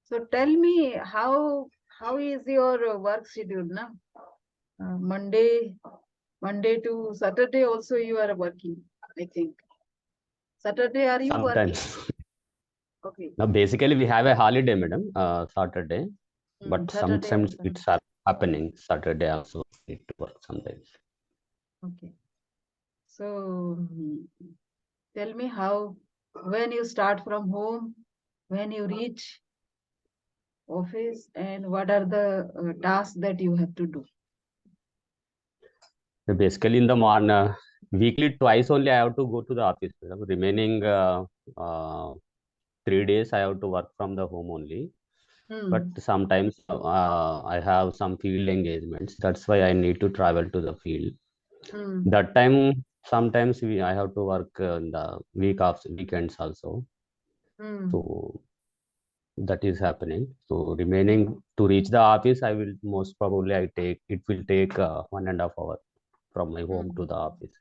So tell me how is your work schedule now? Monday to Saturday also you are working, I think. Saturday are you working? Sometimes. Okay. Now, basically, we have a holiday, madam, Saturday. But Saturday sometimes also. it's happening. Saturday also need to work sometimes. Okay. So tell me when you start from home, when you reach office, and what are the tasks that you have to do? Basically, in the morning, weekly twice only I have to go to the office. Madam. Remaining 3 days I have to work from the home only. But sometimes I have some field engagements. That's why I need to travel to the field. That time, sometimes I have to work in the weekends also. So that is happening. So remaining to reach the office, I will most probably it will take 1.5 hours from my home to the office.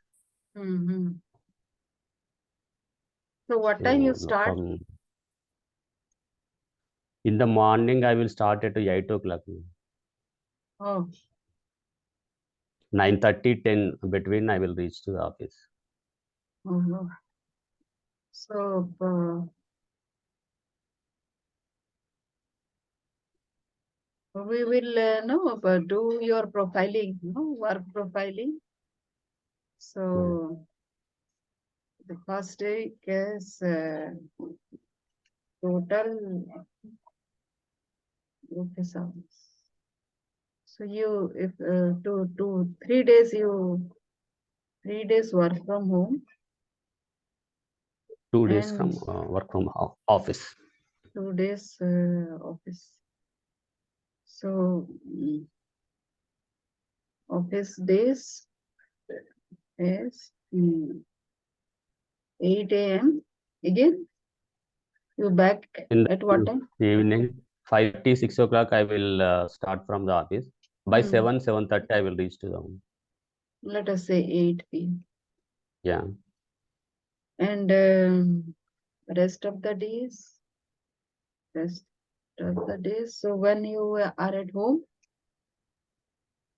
So what time you start? In the morning, I will start at 8 o'clock. Oh. 9:30, 10 between I will reach to the office. So we will do your profiling, work profiling. So the first day is total office hours. So you, if 3 days 3 days work from home. 2 days from work from office. 2 days office. So office days is 8 a.m. Again, you back at what time? Evening, 5:30, 6 o'clock, I will start from the office. By 7:30, I will reach to the home. Let us say 8 p.m. Yeah. And rest of the days? So when you are at home?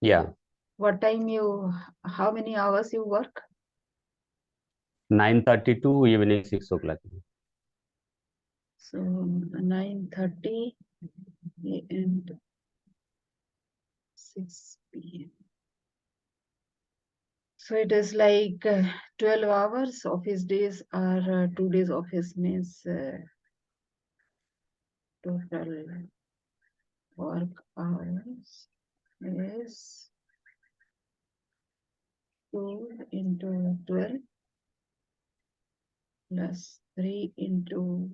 Yeah. What time how many hours you work? 9:30 to evening 6 o'clock. So 9:30 a.m. to 6 p.m. So it is like 12 hours. Office days are 2 days office means total work hours is 2 into 12 plus 3 into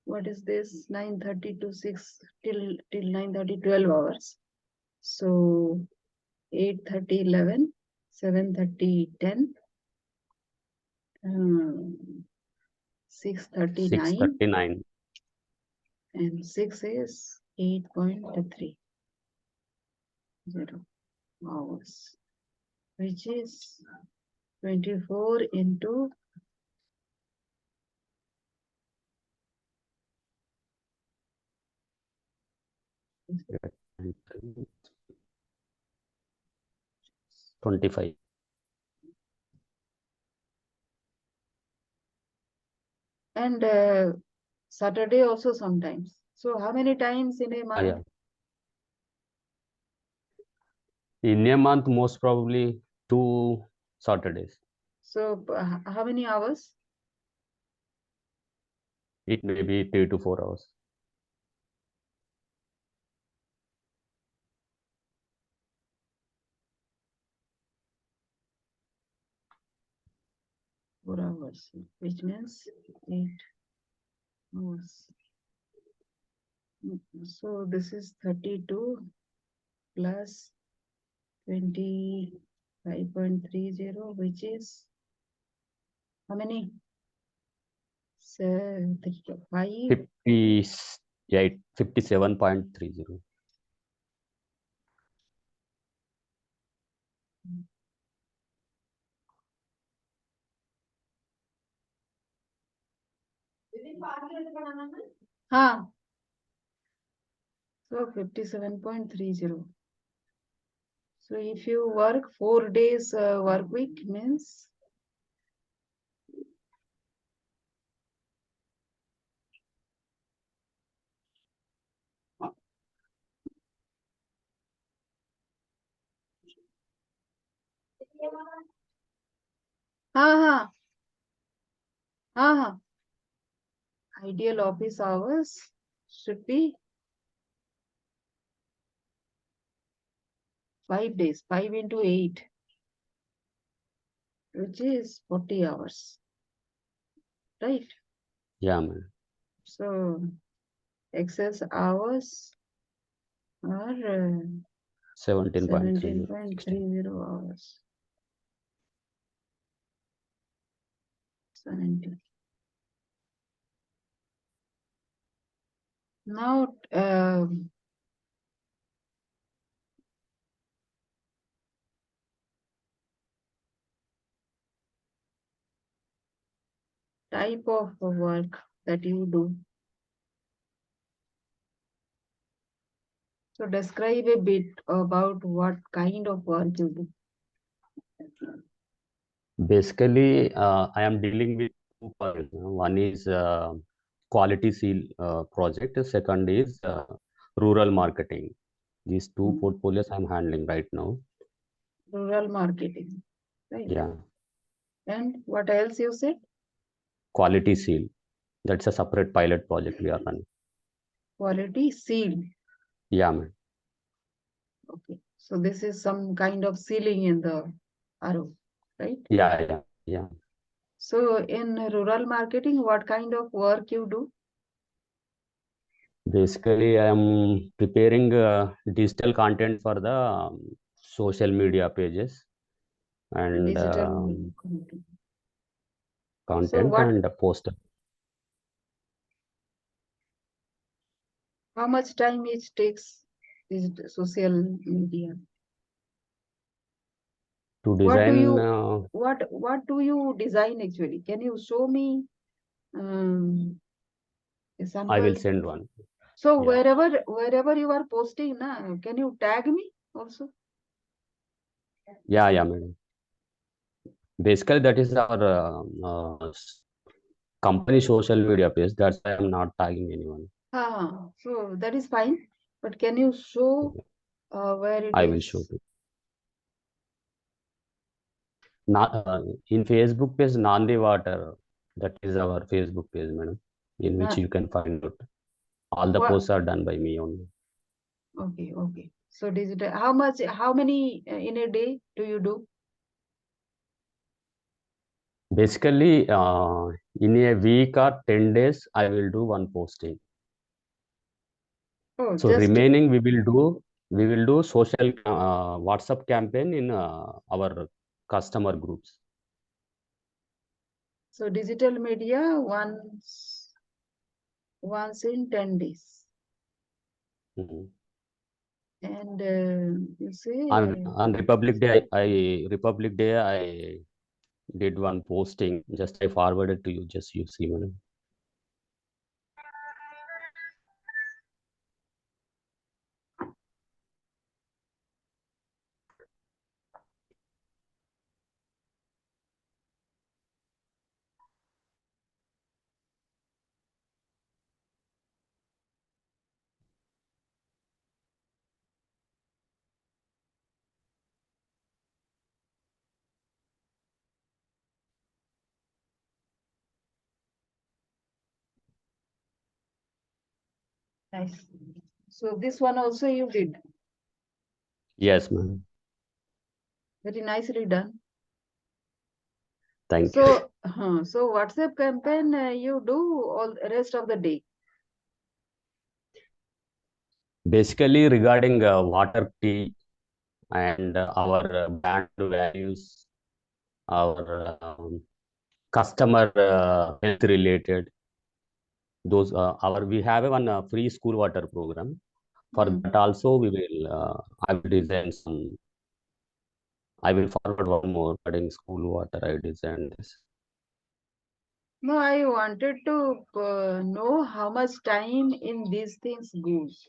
what is this? 9:30 to 6 till 9:30, 12 hours. So 8:30, 11, 7:30, 10, 6:39. 6:39. And 6 is 8.30 hours, which is 24 into 25. And Saturday also sometimes. So how many times in a month? Yeah. In a month, most probably 2 Saturdays. So how many hours? It may be 3 to 4 hours. Four hours, which means 8 hours. So this is 32 plus 25.30, which is how many? 57.30. हाँ So 57.30. So if you work 4 days work week means हाँ हाँ ideal office hours should be 5 days, 5 into 8, which is 40 hours, right? Yeah, man. So excess hours are 17.30. 17.30 hours. 70. Now, type of work that you do. So describe a bit about what kind of work you do. Basically, I am dealing with two projects. One is quality seal project. The second is rural marketing. These two portfolios I'm handling right now. Rural marketing, right? Yeah, And what else you said? quality seal. That's a separate pilot project we are running. Quality seal. Yeah, man. Okay. So this is some kind of sealing in the arrow, right? Yeah. So in rural marketing, what kind of work you do? Basically, I am preparing digital content for the social media pages and Digital content. So content what, and poster. how much time it takes social media? To What do design, you, what do you design actually? Can you show me a I will sample? send one. So Yeah, wherever you are posting, can you tag me also? yeah, madam. Basically, that is our company social media page. That's why I'm not tagging anyone. So that is fine. But can you show where it I will show is? you. Not in Facebook page, Nandi Water. That is our Facebook page, madam, in which Na, you can find out. All the what? posts are done by me only. Okay. So digital, how much, how many in a day do you do? Basically, in a week or 10 days, I will do one posting. Oh, So just remaining we will do social WhatsApp campaign in our customer groups. so digital media once in 10 days. Mhm. And you say On Republic Day I did one posting. Just I forwarded to you. Just you see, madam. nice. So this one also you did. Yes, madam. Very nicely done. Thank you. So WhatsApp campaign you do all rest of the day. Basically, regarding water tea and our brand values, our customer health related, those our we have one free school water program. For that also we will I will design some. I will forward one more regarding school water. I design this. No, I wanted to know how much time in these things goes.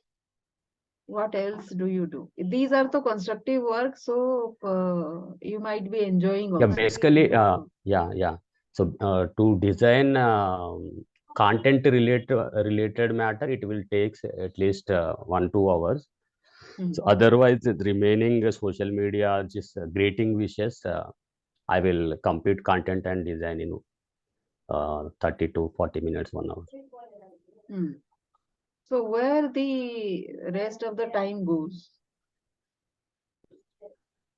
What else do you do? These are the constructive work, so you might be enjoying Yeah, also. basically, yeah. So to design content related matter, it will take at least 1-2 hours. So otherwise, the remaining social media, just greeting wishes, I will complete content and design in 30 to 40 minutes, 1 hour. So where the rest of the time goes?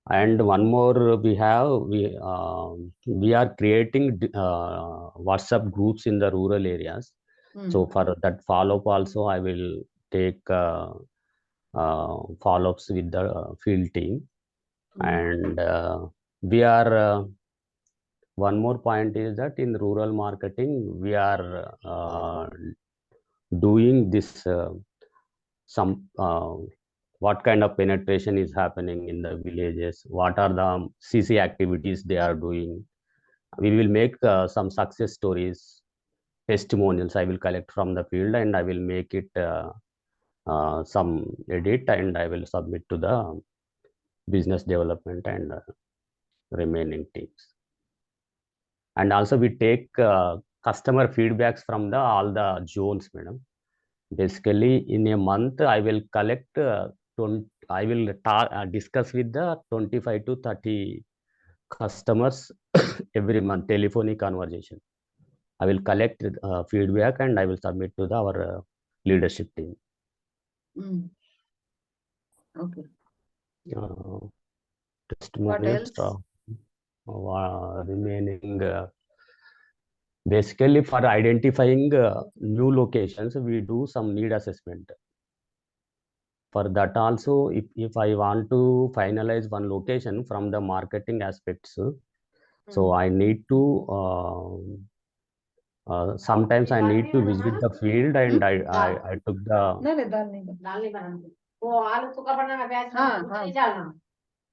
And one more we are creating WhatsApp groups in the rural areas. So for that follow-up also, I will take follow-ups with the field team. And we are one more point is that in rural marketing, we are doing this some what kind of penetration is happening in the villages, what are the CC activities they are doing. We will make some success stories, testimonials I will collect from the field, and I will make it some edit, and I will submit to the business development and remaining teams. And also we take customer feedbacks from the all the zones, madam. Basically, in a month, I will collect, I will discuss with the 25 to 30 customers every month, telephonic conversation. I will collect feedback and I will submit to our leadership team. Okay. Testimonials, remaining. Basically, for identifying new locations, we do some need assessment. For that also, if I want to finalize one location from the marketing aspects, so I need to sometimes I need to visit the field, and I took the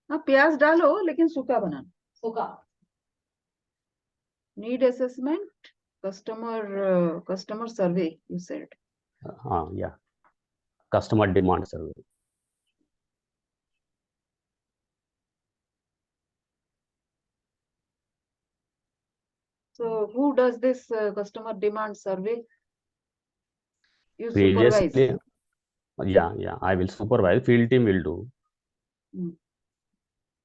हाँ प्याज डालो लेकिन सूखा बनाना. सूखा. Need assessment, customer survey, you said. Yeah, customer demand survey. So who does this customer demand survey? You Previously, supervise. Yeah, I will supervise. Field team will do.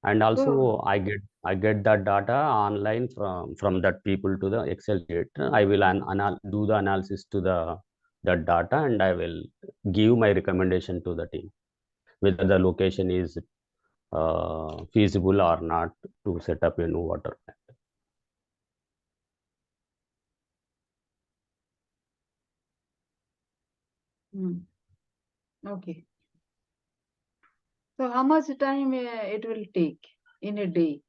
And also, I get that data online from that people to the Excel sheet. I will do the analysis to that data, and I will give my recommendation to the team whether the location is feasible or not to set up a new water plant. Okay. So how much time it will take in a day?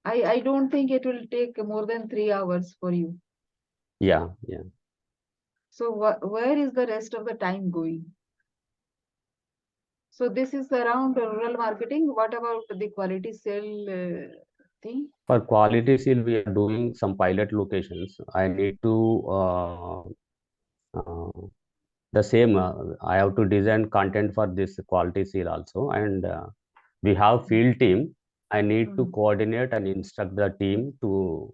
I don't think it will take more than 3 hours for you. Yeah. So where is the rest of the time going? So this is around rural marketing. What about the quality sale thing? For quality seal, we are doing some pilot locations. I need to the same. I have to design content for this quality seal also, and we have field team. I need to coordinate and instruct the team to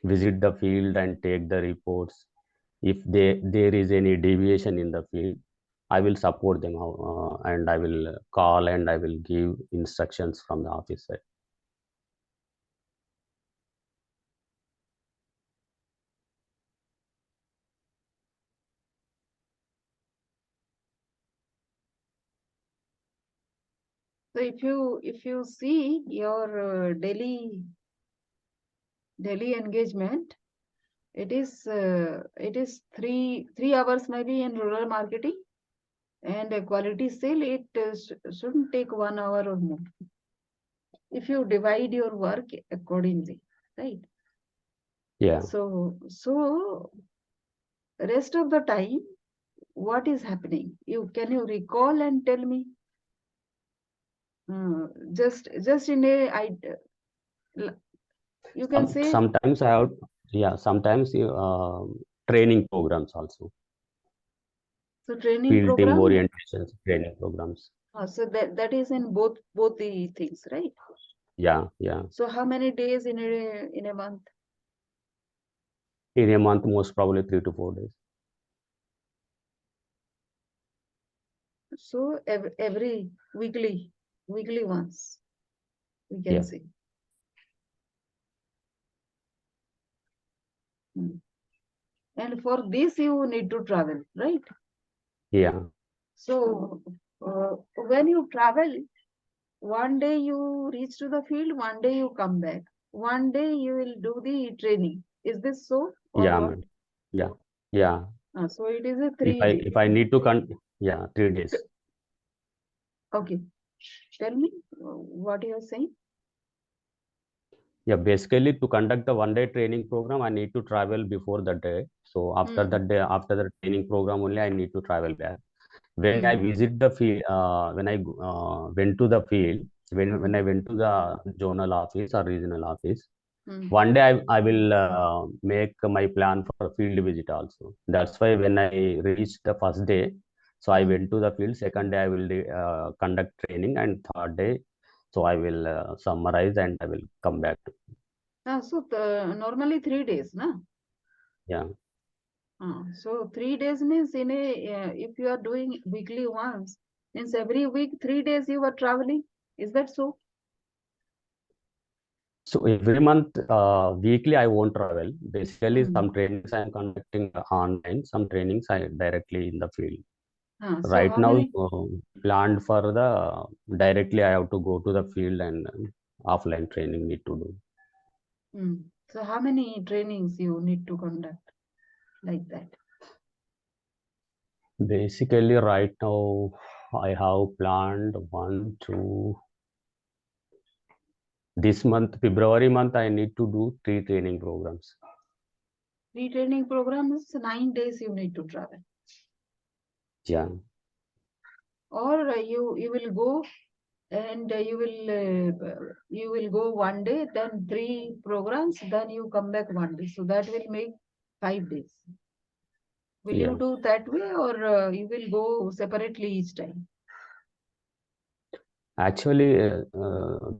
visit the field and take the reports. If there is any deviation in the field, I will support them and I will call and I will give instructions from the office side. So if you see your daily engagement, it is 3 hours maybe in rural marketing, and a quality sale it shouldn't take 1 hour or more if you divide your work accordingly, right? Yeah. So rest of the time, what is happening? Can you recall and tell me? Just in a you can say. Sometimes I have sometimes training programs also. So training field team program. orientations, training programs. So that is in both the things, right? Yeah, yeah. So how many days in a month? In a month, most probably 3 to 4 days. So every weekly once, we can Yeah, say. Hmm. And for this you need to travel, right? yeah, So when you travel, one day you reach to the field, one day you come back, one day you will do the training. Is this so or yeah, what? man. Yeah, yeah. So it is a If 3 day. I need to yeah, 3 days. Okay, tell me what you are saying. Yeah, basically to conduct the 1 day training program, I need to travel before the day. So after Hmm. that day, after the training program only, I need to travel back. When I Hmm. visit the field, when I went to the field, when Hmm. I went to the zonal office or regional office, Hmm. one day I will make my plan for field visit also. That's why when I reached the first day, so I Hmm. went to the field. Second day I will conduct training, and third day, so I will summarize and I will come back to. So normally 3 days, na? Yeah. So 3 days means if you are doing weekly once, means every week 3 days you are traveling. Is that so? So every month, weekly, I won't travel. Basically, Hmm. some trainings I am conducting online, some trainings I directly in the field. So Right how now, many? planned for the directly, I have to go to the field and offline training need to do. Hmm. So how many trainings you need to conduct like that? Basically, right now, I have planned one, two. This month, February month, I need to do 3 training programs. Retraining program is 9 days you need to travel, Yeah. or you will go and you will go one day, then 3 programs, then you come back one day. So that will make 5 days. Will you Yes. do that way, or you will go separately each time? Actually,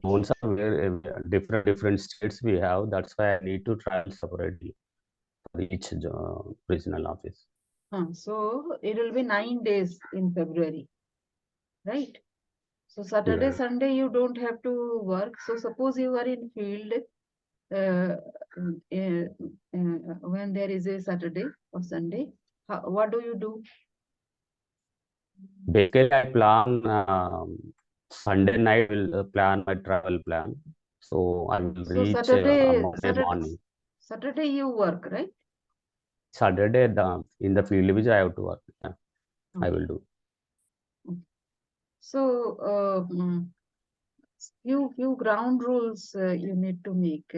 zones are where different states we have. That's why I need to travel separately for each regional office. So it will be 9 days in February, right? So Saturday, Yeah. Sunday you don't have to work. So suppose you are in field uh, when there is a Saturday or Sunday, what do you do? Basically, I plan Sunday night will plan my travel plan. So I will So reach Monday morning. Saturday you work, right? Saturday in the field which I have to work. Yeah, I Okay. will do. So few ground rules you need to make,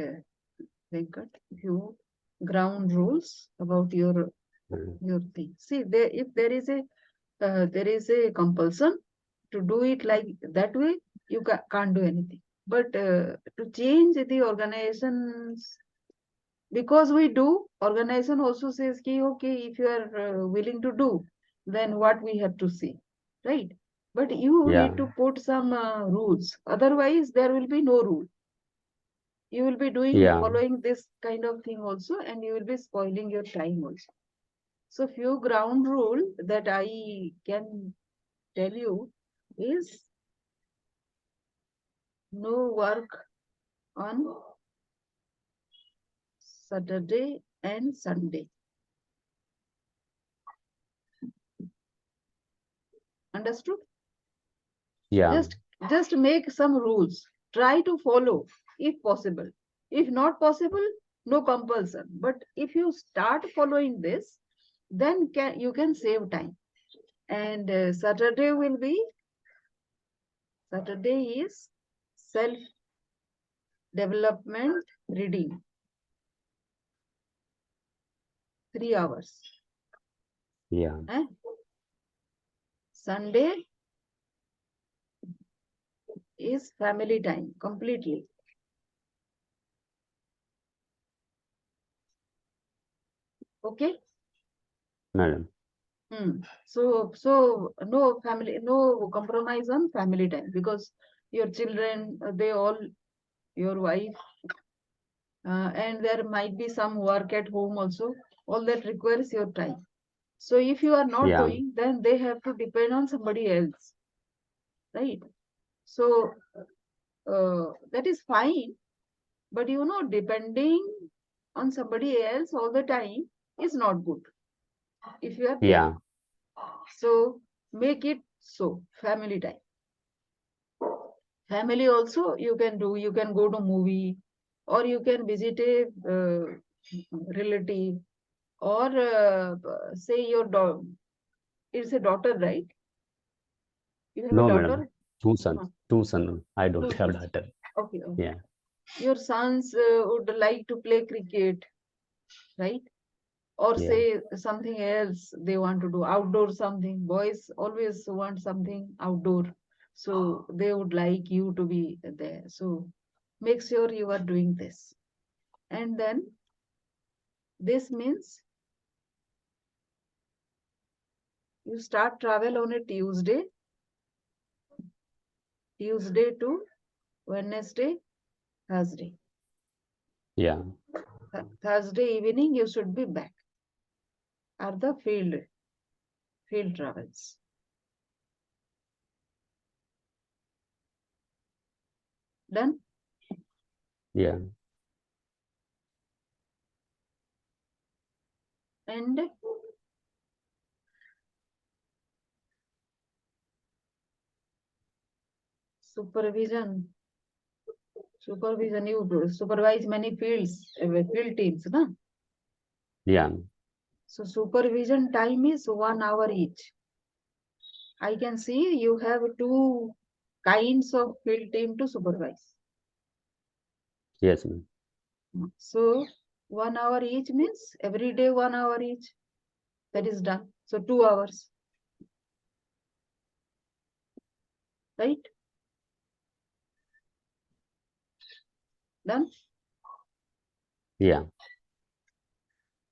Venkat. Few ground rules about Mm. your thing. See, if there is a compulsion to do it like that way, you can't do anything. But to change the organizations, because we do, organization also says, ki, okay, if you are willing to do, then what we have to see, right? But you Yeah, need to put some rules. Otherwise, there will be no rule. You will be yeah, following this kind of thing also, and you will be spoiling your time also. So few ground rule that I can tell you is no work on Saturday and Sunday. Understood? yeah, Just make some rules. Try to follow if possible. If not possible, no compulsion. But if you start following this, then you can save time. And Saturday is self development reading, 3 hours. yeah. Eh? Sunday is family time completely. Okay? Madam. So no family, no compromise on family time, because your children, they all, your wife, and there might be some work at home also. All that requires your time. So if you are not Yeah. doing, then they have to depend on somebody else, right? So that is fine, but depending on somebody else all the time is not good if you are there. Yeah. So make it so family time. Family also you can do. You can go to movie, or you can visit a relative, or say your dog. It's a daughter, right? You have a No, madam. daughter. Two sons. Huh. Two sons. I don't Two have sons. daughter. Okay, okay. Yeah. Your sons would like to play cricket, right? Or Yeah. say something else they want to do, outdoor something. Boys always want something outdoor, so they would like you to be there. So make sure you are doing this. And then this means you start travel on a Tuesday to Wednesday, Thursday. Yeah. Thursday evening you should be back, are the field travels. Done. Yeah. And supervision. Supervision, you supervise many field teams, na? Yeah. So supervision time is 1 hour each. I can see you have two kinds of field team to supervise. Yes, ma'am. So 1 hour each means every day 1 hour each. That is done. So 2 hours, right? Done. Yeah.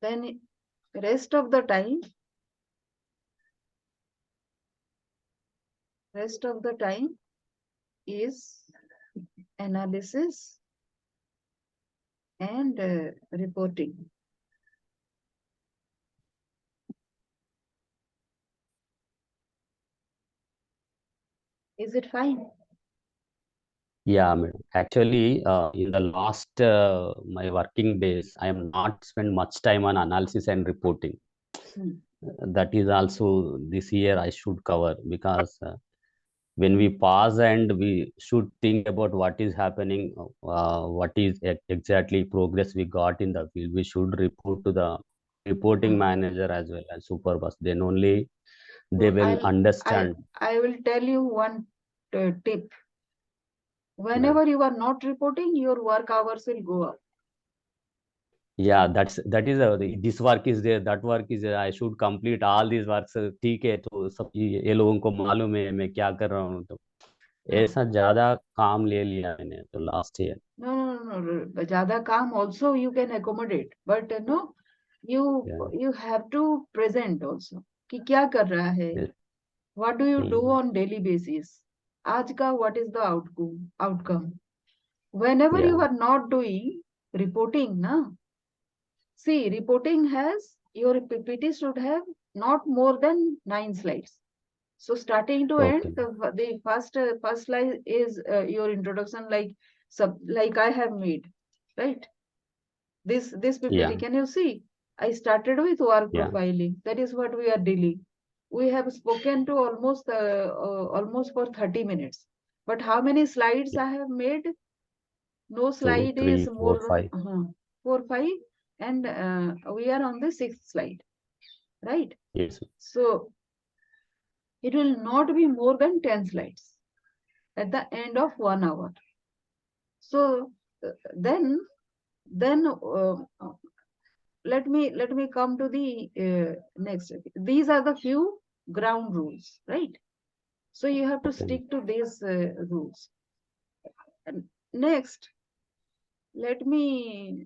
Then rest of the time, rest of the time is analysis and reporting. Is it fine? Yeah, madam. Actually, in the last my working days, I am not spent much time on analysis and reporting. Hmm. That is also this year I should cover, because when we pause and we should think about what is happening, what is exactly progress we got in the field. We should report to the reporting Uh-huh. manager as well as supervisor. Then only they So will I understand. I will tell you one tip. Madam. Whenever you are not reporting, your work hours will go up. Yeah, that is this work is there, that work is there. I should complete all these works. ठीक है, तो सब ये लोगों को मालूम है मैं क्या कर रहा हूँ, तो हाँ. ऐसा ज्यादा काम ले लिया मैंने तो last year. No, no, no, no. ज़्यादा काम also you can accommodate, but no, Yeah. you have to present also कि क्या कर रहा है. Yes. What do you do Hmm. on daily basis? आज का what is the outcome? Whenever Yeah. you are not doing reporting, na, see, reporting has, your PPT should have not more than 9 slides. So starting to end, Okay. the first slide is your introduction, like I have made, right? This PPT, Yeah. can you see? I started with work Yeah. profiling. That is what we are dealing. We have spoken to almost for 30 minutes. But how many slides I have made? No Two, slide is three, four, more, five. 4, 5, and we are on the 6th slide, right? Yes. So it will not be more than 10 slides at the end of 1 hour. So then let me come to the next. These are the few ground rules, right? So you have to Okay. stick to these rules. And next, let me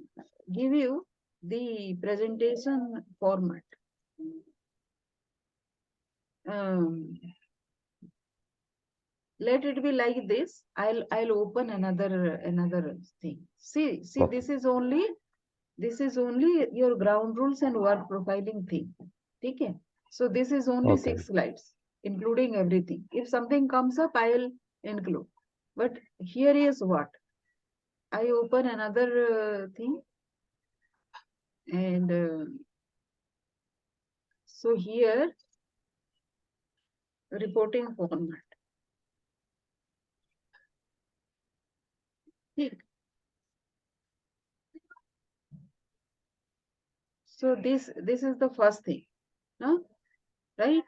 give you the presentation format. let it be like this. I'll open another thing. See, Okay. this is only your ground rules and work profiling thing. Okay. So this is only Okay. 6 slides, including everything. If something comes up, I will include. But here is what I open another thing, and so here reporting format. So this is the first thing, no? Right?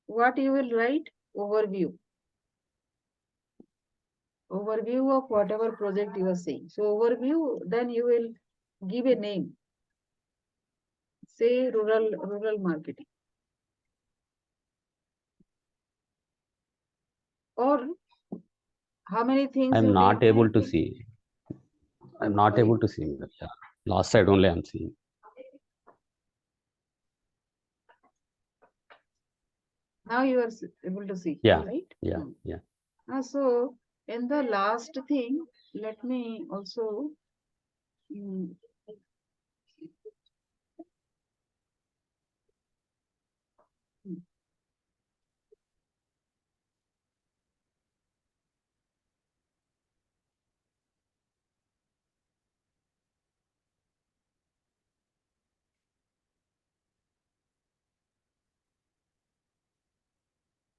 What you will write? Overview. Overview of whatever project you are saying. So overview, then you will give a name. Say rural marketing. Or how many things I'm you not need to able to repeat? see. I'm not Sorry. able to see. Yeah. Last side only I'm seeing. Now you are able to see, Yeah. right? Yeah. Yeah. So in the last thing, let me also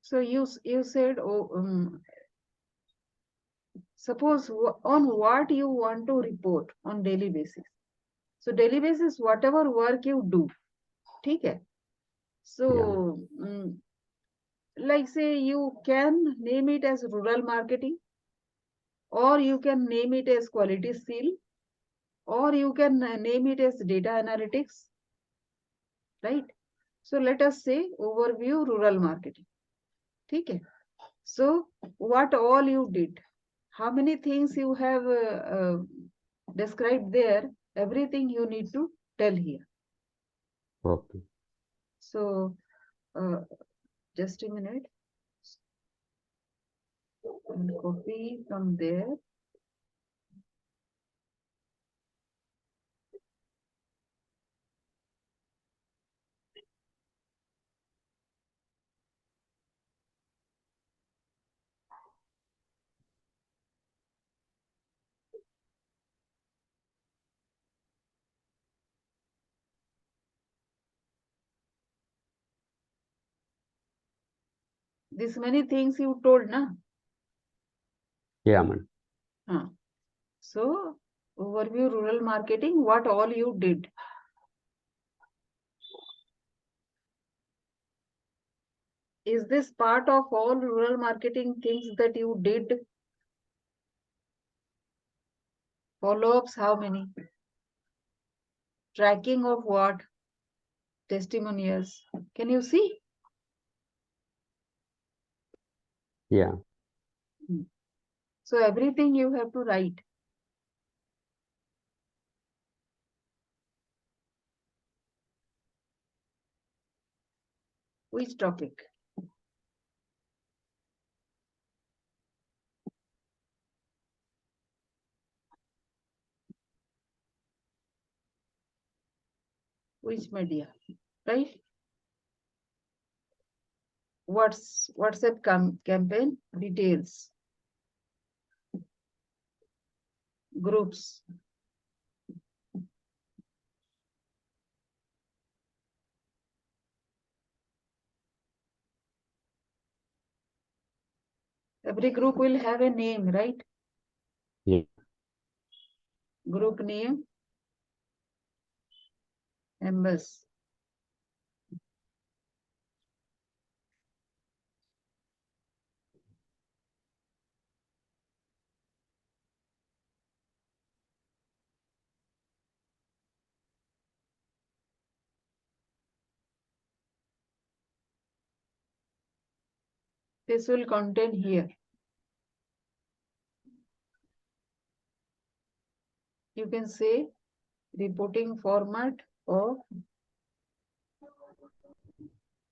so you said, suppose on what you want to report on daily basis. So daily basis, whatever work you do, okay? Yeah. So like say you can name it as rural marketing, or you can name it as quality seal, or you can name it as data analytics, right? So let us say overview rural marketing, okay? So what all you did, how many things you have described there, everything you need to tell here. Okay. So just a minute. I'll copy from there. This many things you told, na? Yeah, man. So overview rural marketing, what all you did. Is this part of all rural marketing things that you did? Follow-ups, how many? Tracking of what? Testimonials. Can you see? Yeah. So everything you have to write. Which topic? Which media? Right? WhatsApp campaign details. Groups. Every group will have a name, right? Yeah. Group name, members. This will contain here. You can say reporting format of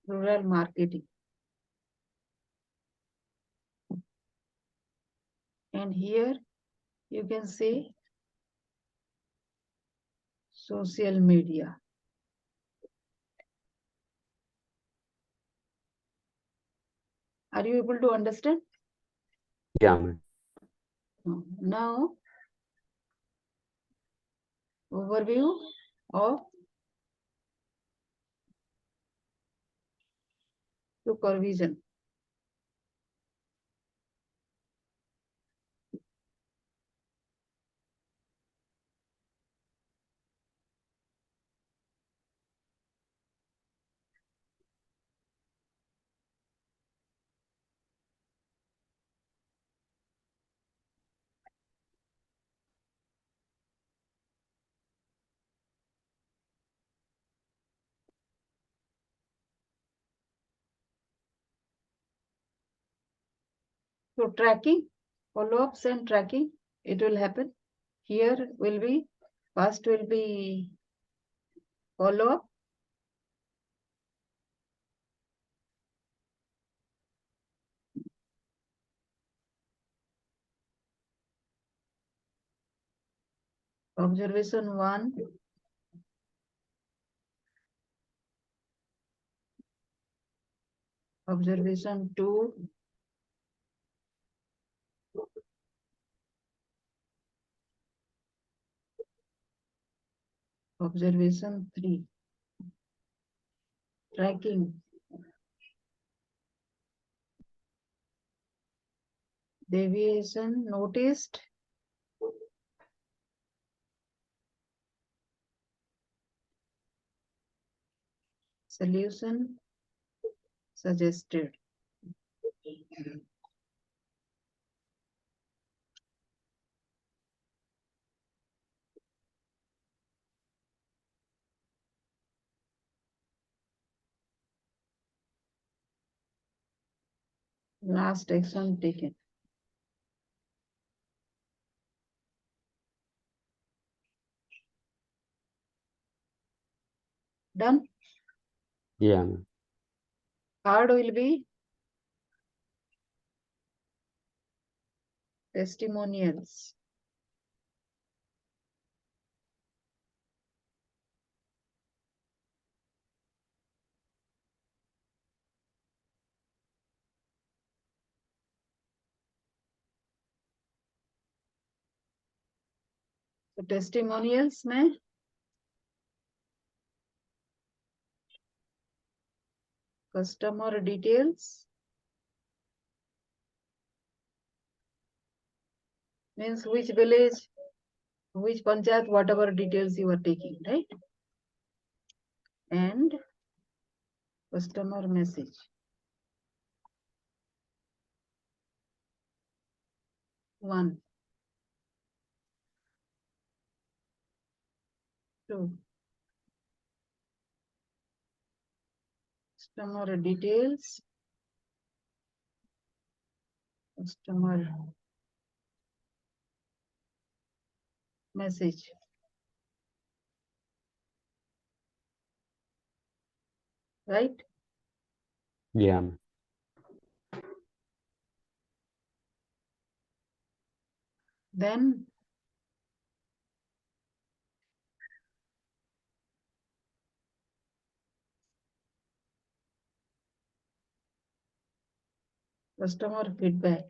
rural marketing. And here you can see social media. Are you able to understand? Yeah, ma'am. Now, overview of supervision. So tracking, follow-ups and tracking, it will happen. Here will be, first will be follow-up. Observation 1. Observation 2. Observation 3. Tracking. Deviation noticed. Solution suggested. Last action taken. Done. Yeah, ma'am. Third will be testimonials. So testimonials में customer details means which village, which panchayat, whatever details you are taking, right? And customer message. One, two. Customer details. Customer message. Right? Yeah, ma'am. Then customer feedback.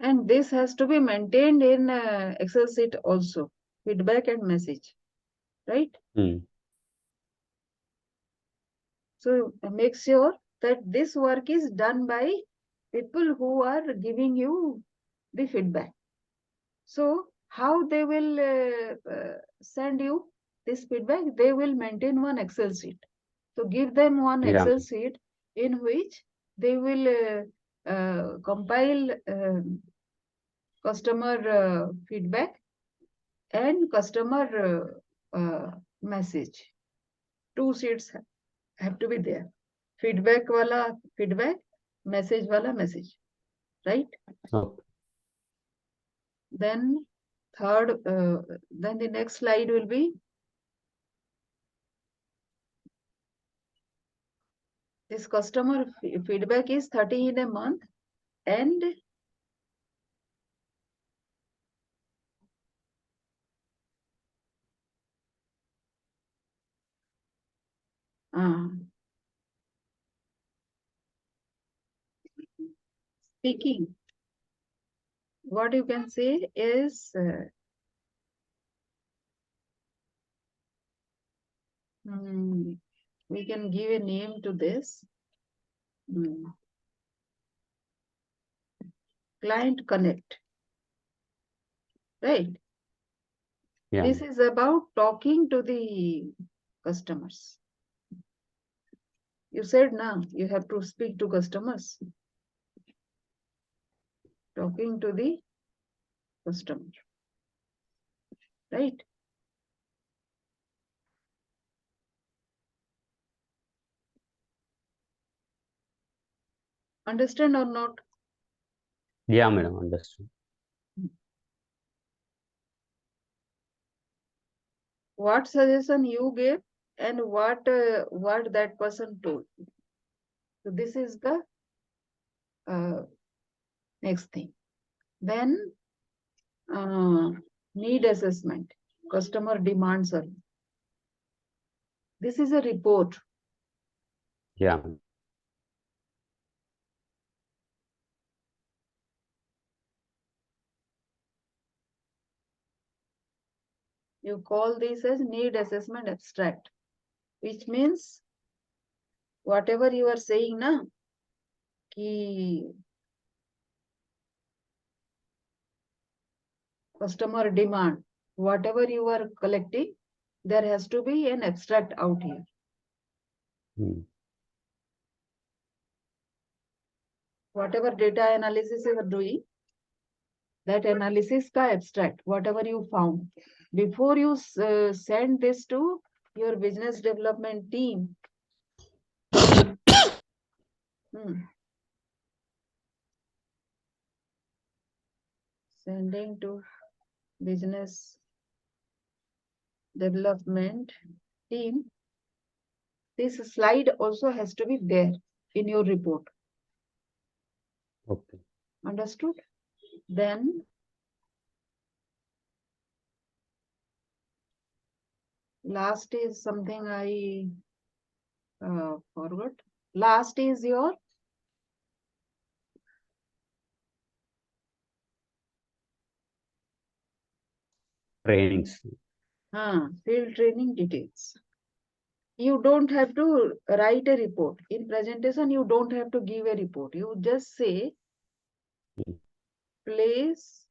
And this has to be maintained in Excel sheet also. Feedback and message. Right? So make sure that this work is done by people who are giving you the feedback. So how they will send you this feedback? They will maintain one Excel sheet. So give them one Yeah, Excel sheet in which they will compile customer feedback and customer message. Two sheets have to be there. Feedback wala feedback, message wala message, right? Okay. Then then the next slide will be this customer feedback is 30 in a month and speaking. What you can say is we can give a name to this. Client connect, right? Yeah. This is about talking to the customers. You said now you have to speak to customers. Talking to the customer, right? Understand or not? Yeah, madam, understood. What suggestion you gave and what that person told. So this is the next thing. Then need assessment, customer demand survey. This is a report. Yeah. You call this as need assessment abstract, which means whatever you are saying now, ki customer demand, whatever you are collecting, there has to be an abstract out here. Whatever data analysis you are doing, that analysis ka abstract, whatever you found. Before you send this to your business development team, sending to business development team, this slide also has to be there in your report. Okay. Understood? Then last is something I forgot. Last is your Trainings. field training details. You don't have to write a report. In presentation, you don't have to give a report. You just say place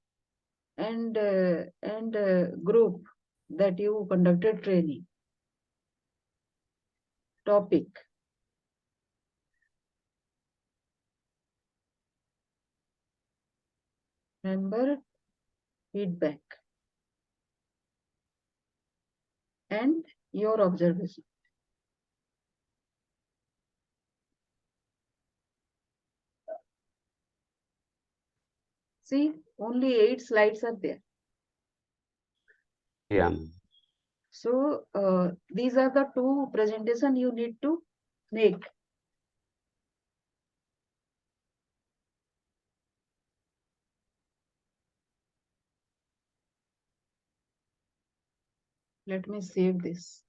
and group that you conducted training. Topic. Member feedback. And your observation. See, only 8 slides are there. Yeah. So these are the two presentation you need to make. Let me save this.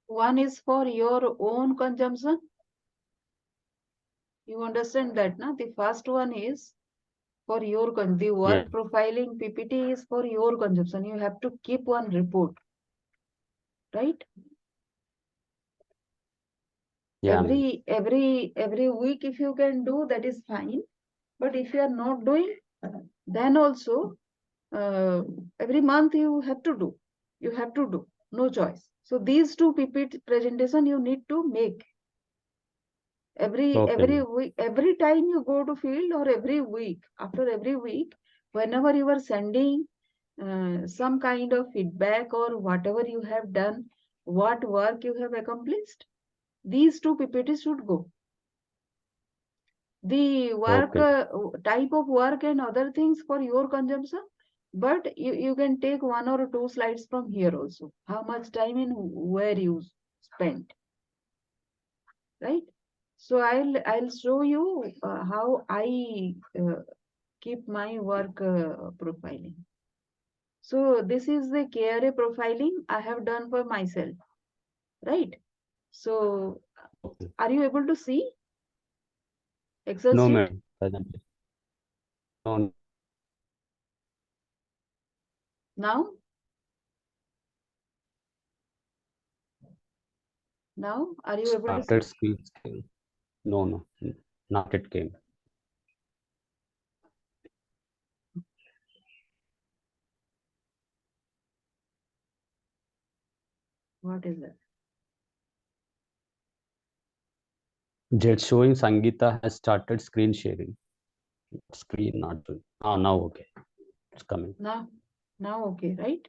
One is for your own consumption. You understand that, na? The first one is for your the Yeah. work profiling PPT is for your consumption. You have to keep one report, right? Yeah, ma'am. Every week, if you can do, that is fine. But if you are not doing, then also every month you have to do. You have to do. No choice. So these two PPT presentation you need to make Okay, every ma'am. week, every time you go to field, or every week. After every week, whenever you are sending some kind of feedback or whatever you have done, what work you have accomplished, these two PPTs should go. The work Okay. type of work and other things for your consumption, but you can take one or two slides from here also, how much time and where you spent, right? So I'll show you how I keep my work profiling. So this is the KRA profiling I have done for myself, right? So Okay. are you able to see Excel No, sheet ma'am. Presently. No, now? Now are you able to see? started screen scale. No, no, not it came. What is that? Jet showing Sangeeta has started screen sharing. Screen not doing. Oh, now okay. It's coming. Now okay, right? Yeah.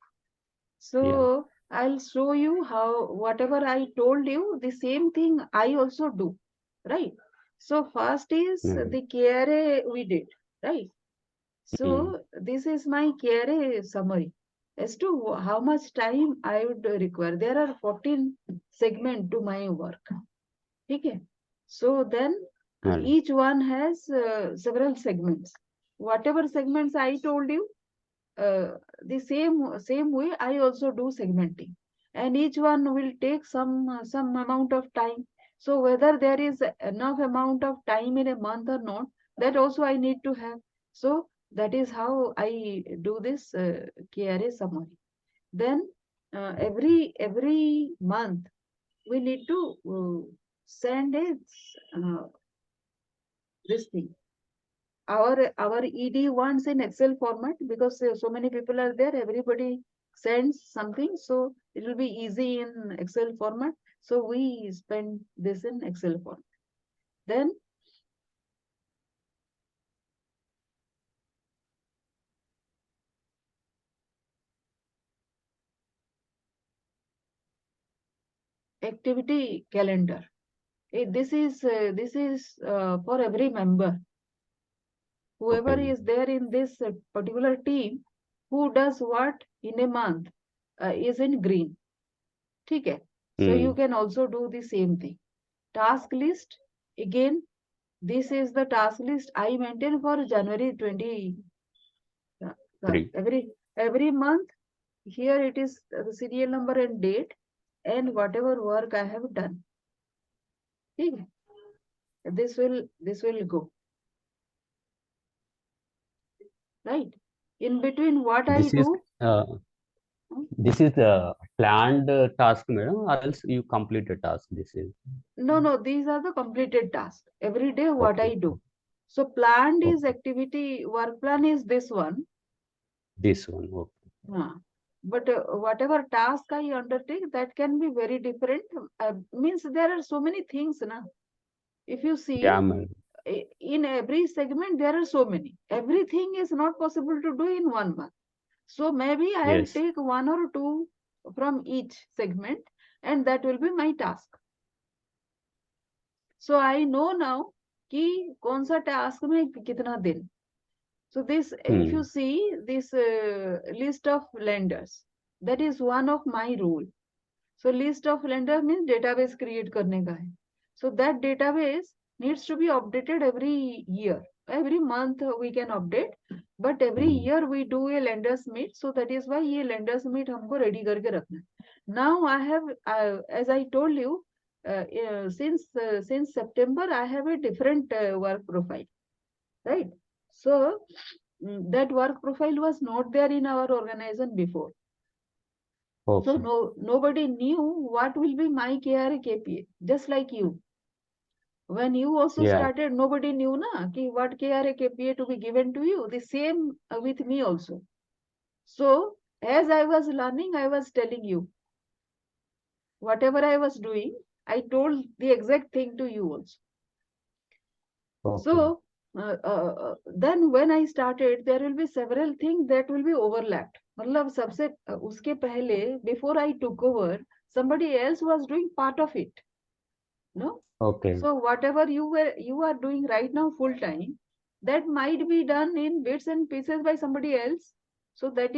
So I'll show you how whatever I told you, the same thing I also do, right? So first is Mm. the KRA we did, right? Mm. So this is my KRA summary as to how much time I would require. There are 14 segments to my work. Okay. So then Well, each one has several segments. Whatever segments I told you, the same way I also do segmenting, and each one will take some amount of time. So whether there is enough amount of time in a month or not, that also I need to have. So that is how I do this KRA summary. Then every month we need to send a this thing, our ED wants in Excel format, because so many people are there, everybody sends something, so it will be easy in Excel format. So we spend this in Excel format. Then activity calendar. This is for every member. okay. Whoever is there in this particular team, who does what in a month, is in green. Okay. So you Mm. can also do the same thing. Task list, again, this is the task list I maintain for January 20. Three. Every month, here it is the serial number and date, and whatever work I have done. Okay. This will go, right? In between what I This is do, uh, this is planned task, madam, or else you complete a task. This is no, these are the completed tasks. Every day what okay. I do. So planned is Okay. activity, work plan is this one. This one. Okay. But whatever task I undertake, that can be very different. Means there are so many things now. If you see, Yeah, madam. in every segment, there are so many. Everything is not possible to do in one month. So maybe I'll Yes. take one or two from each segment, and that will be my task. So I know now कि कौन सा task में कितना दिन. So this, if you Hmm. see this list of lenders, that is one of my rule. So list of lenders means database create करने का है. So that database needs to be updated every year. Every month we can update, but every Hmm. year we do a lenders meet. So that is why ये lenders meet हमको ready करके रखना है. Now I have, as I told you, since September, I have a different work profile, right? So that work profile was not there in our organization before. So Okay. nobody knew what will be my KRA KPA, just like you. When you also Yeah. started, nobody knew na ki what KRA KPA to be given to you. The same with me also. So as I was learning, I was telling you whatever I was doing. I told the exact thing to you also. Okay. So then when I started, there will be several things that will be overlapped. मतलब सबसे उसके पहले, before I took over, somebody else was doing part of it. No? Okay. So whatever you are doing right now full time, that might be done in bits and pieces by somebody else. So that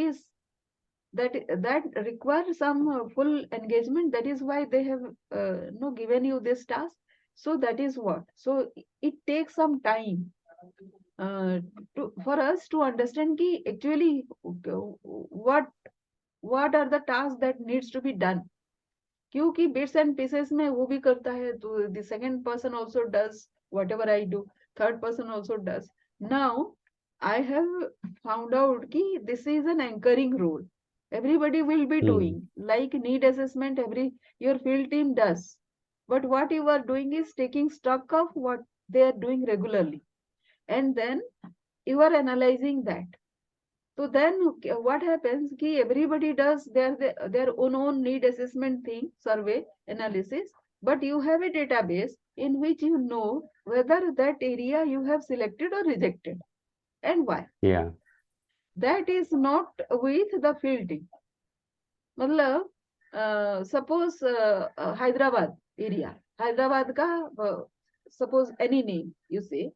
requires some full engagement. That is why they have no given you this task. So that is what. So it takes some time uh, for us to understand ki actually what are the tasks that needs to be done. क्योंकि bits and pieces में वो भी करता है, तो the second person also does whatever I do, third person also does. Now I have found out कि this is an anchoring role. Everybody will be doing like need assessment, every your field team does, but what you are doing is taking stock of what they are doing regularly, and then you are analyzing that. So then what happens ki everybody does their own need assessment thing, survey, analysis, but you have a database in which you know whether that area you have selected or rejected and why. Yeah. That is not with the field team. मतलब suppose Hyderabad area, Hyderabad ka suppose any name you say.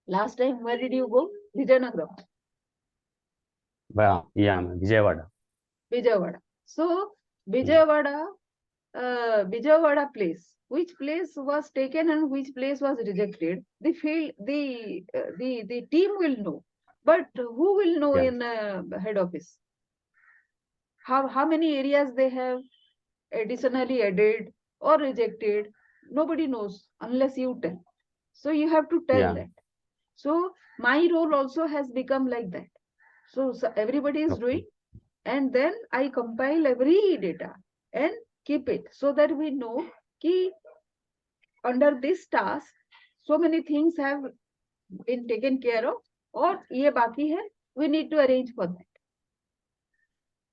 Last time where did you go? Vijayanagaram. Yeah, Vijayawada. Vijayawada. So Mm. Vijayawada, Vijayawada place. Which place was taken and which place was rejected? The field, the team will know, but who will know Yeah. in head office? How many areas they have additionally added or rejected? Nobody knows unless you tell. So you have to tell Yeah. that. So my role also has become like that. So everybody is Okay. doing, and then I compile every data and keep it so that we know कि under this task so many things have been taken care of और ये बाकी है, we need to arrange for that.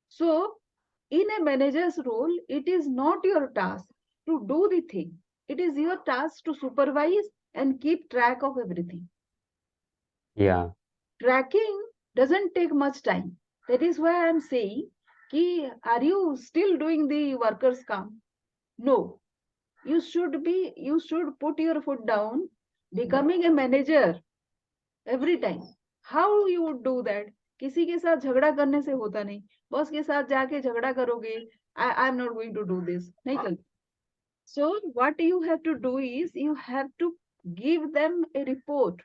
So in a manager's role, it is not your task to do the thing. It is your task to supervise and keep track of everything. Yeah. Tracking doesn't take much time. That is why I am saying, ki, are you still doing the workers' काम? No. You should put your foot down, becoming a manager every time. How you would do that? किसी के साथ झगड़ा करने से होता नहीं. Boss के साथ जाके झगड़ा करोगे, I am not going to do this. नहीं चलता. So what you have to do is you have to give them a report.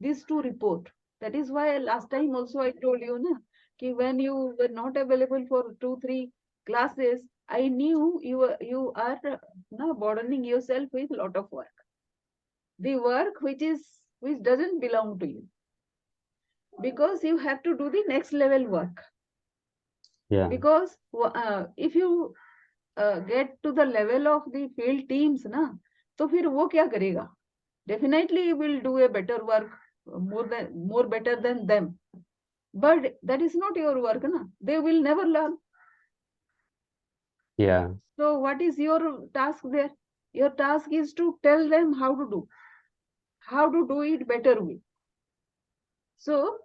These two report. That is why last time also I told you na, कि when you were not available for 2-3 classes, I knew you are na, burdening yourself with lot of work. The work which doesn't belong to you. Because you have to do the next level work. Yeah. Because if you get to the level of the field teams ना, तो फिर वो क्या करेगा? Definitely you will do a better work, more better than them. But that is not your work na. They will never learn. Yeah. So what is your task there? Your task is to tell them how to do it better way. So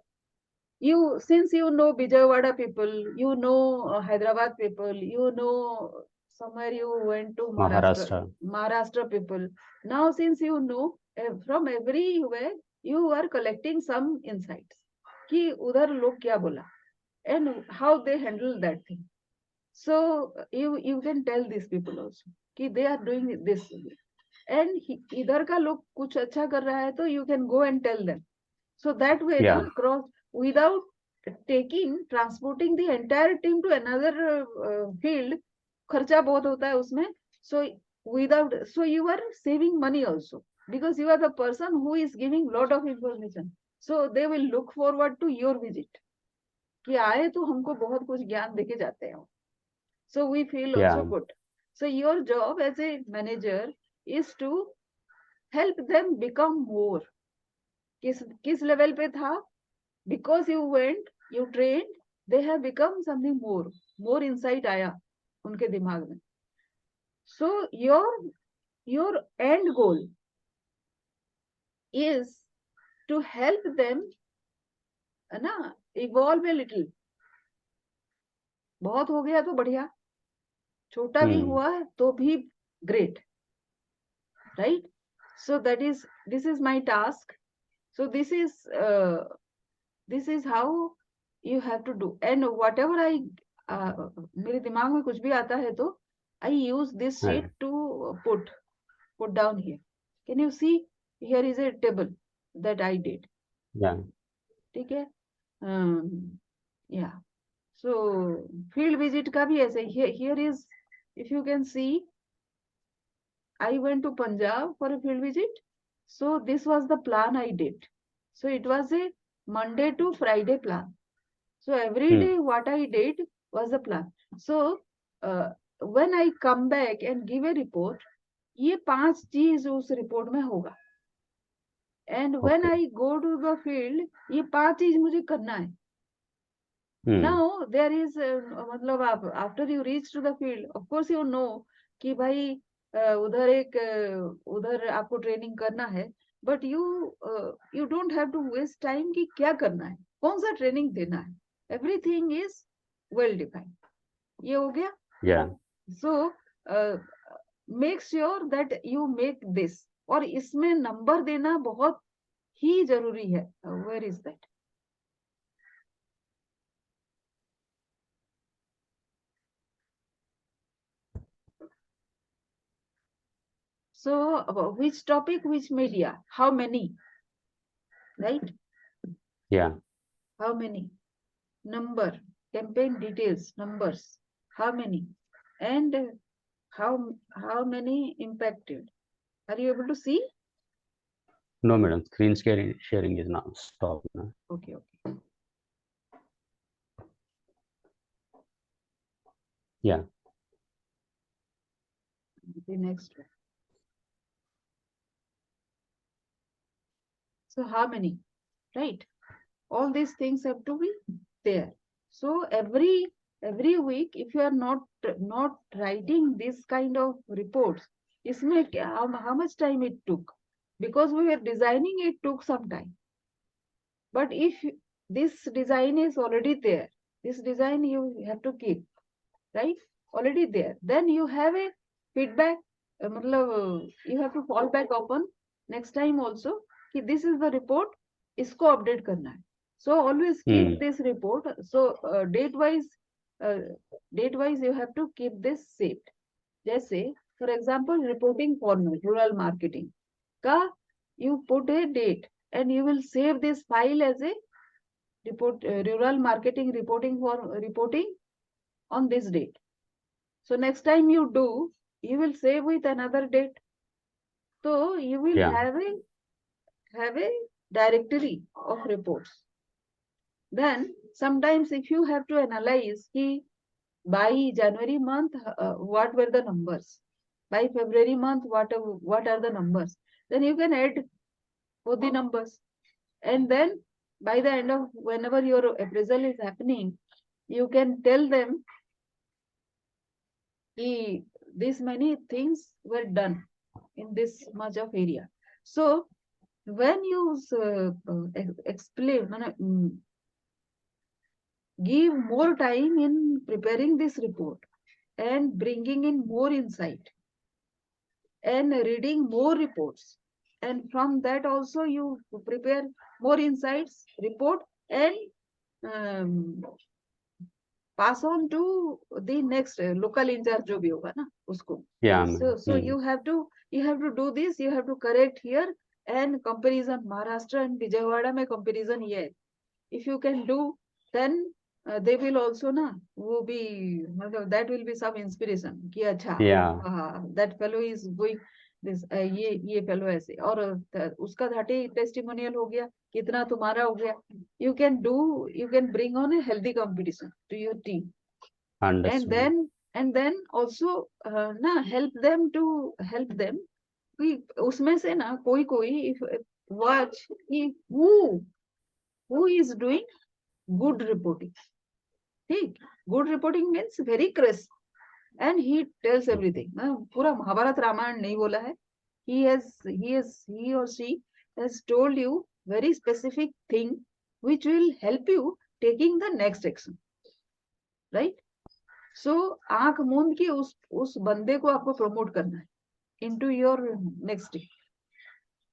since you know Vijayawada people, you know Hyderabad people, you know somewhere you went to Maharashtra. Maharashtra people. Now since you know from everywhere, you are collecting some insights. कि उधर लोग क्या बोला and how they handle that thing. So you can tell these people also कि they are doing this and इधर का लोग कुछ अच्छा कर रहा है तो you can go and tell them. So that way, Yeah. without transporting the entire team to another field, खर्चा बहुत होता है उसमें. So without, so you are saving money also, because you are the person who is giving lot of information. So they will look forward to your visit. कि आए तो हमको बहुत कुछ ज्ञान देके जाते हैं. So we feel also Yeah. good. So your job as a manager is to help them become more. किस level पे था? Because you went, you trained, they have become something more insight आया उनके दिमाग में. So your end goal is to help them ना evolve a little. बहुत हो गया तो बढ़िया, छोटा भी हुआ है तो भी great, right? So this is my task. So this is how you have to do. And whatever मेरे दिमाग में कुछ भी आता है तो I use this sheet to put down here. Can you see? Here is a table that I did. Yeah. ठीक है. Yeah. So field visit का भी ऐसे. Here is, if you can see, I went to Punjab for a field visit. So this was the plan I did. So it was a Monday to Friday plan. So every day what I did was a plan. So when I come back and give a report, ये 5 चीज उस report में होगा. And when I go to the field, ये 5 चीज मुझे करना है. Now there is मतलब आप after you reach to the field, of course you know कि भाई उधर आपको ट्रेनिंग करना है, but you don't have to waste time कि क्या करना है, कौन सा ट्रेनिंग देना है. Everything is well defined. ये हो गया. Yeah. So make sure that you make this. और इसमें नंबर देना बहुत ही जरूरी है. Where is that? So which topic, which media, how many, right? Yeah. How many? Number, campaign details, numbers, how many, and how many impacted. Are you able to see? No, madam. Screen sharing is now stopped now. Okay. Yeah. The next one. So how many, right? All these things have to be there. So every week, if you are not writing this kind of reports, इसमें how much time it took? Because we were designing, it took some time. But if this design is already there, this design you have to keep, right? Already there. Then you have a feedback. You have to fall back upon next time also कि this is the report, इसको update करना है. So always keep this report. So date wise you have to keep this saved. जैसे for example reporting format, rural marketing का you put a date and you will save this file as a report, rural marketing reporting on this date. So next time you do, you will save with another date. So you will have a directory of reports. Then sometimes if you have to analyze by January month, what were the numbers? By February month, what are the numbers? Then you can add both the numbers. And then by the end of whenever your appraisal is happening, you can tell them this many things were done in this much of area. So when you explain, give more time in preparing this report and bringing in more insight and reading more reports, and from that also you prepare more insights report and pass on to the next local in charge जो भी होगा ना उसको. Yeah. So you have to do this, you have to correct here, and comparison Maharashtra and Vijayawada में comparison ये है. If you can do, then they will also ना वो भी मतलब that will be some inspiration कि अच्छा Yeah, that fellow is going this ये fellow ऐसे और उसका 30 testimonial हो गया कितना तुम्हारा हो गया you can bring on a healthy competition to your team and understood. then also ना help them कि उसमें से ना कोई कोई watch कि who is doing good reporting ठीक good reporting means very crisp and he tells everything पूरा महाभारत रामायण नहीं बोला है he or she has told you very specific thing which will help you taking the next action right so आंख मूंद के उस बंदे को आपको प्रमोट करना है into your next day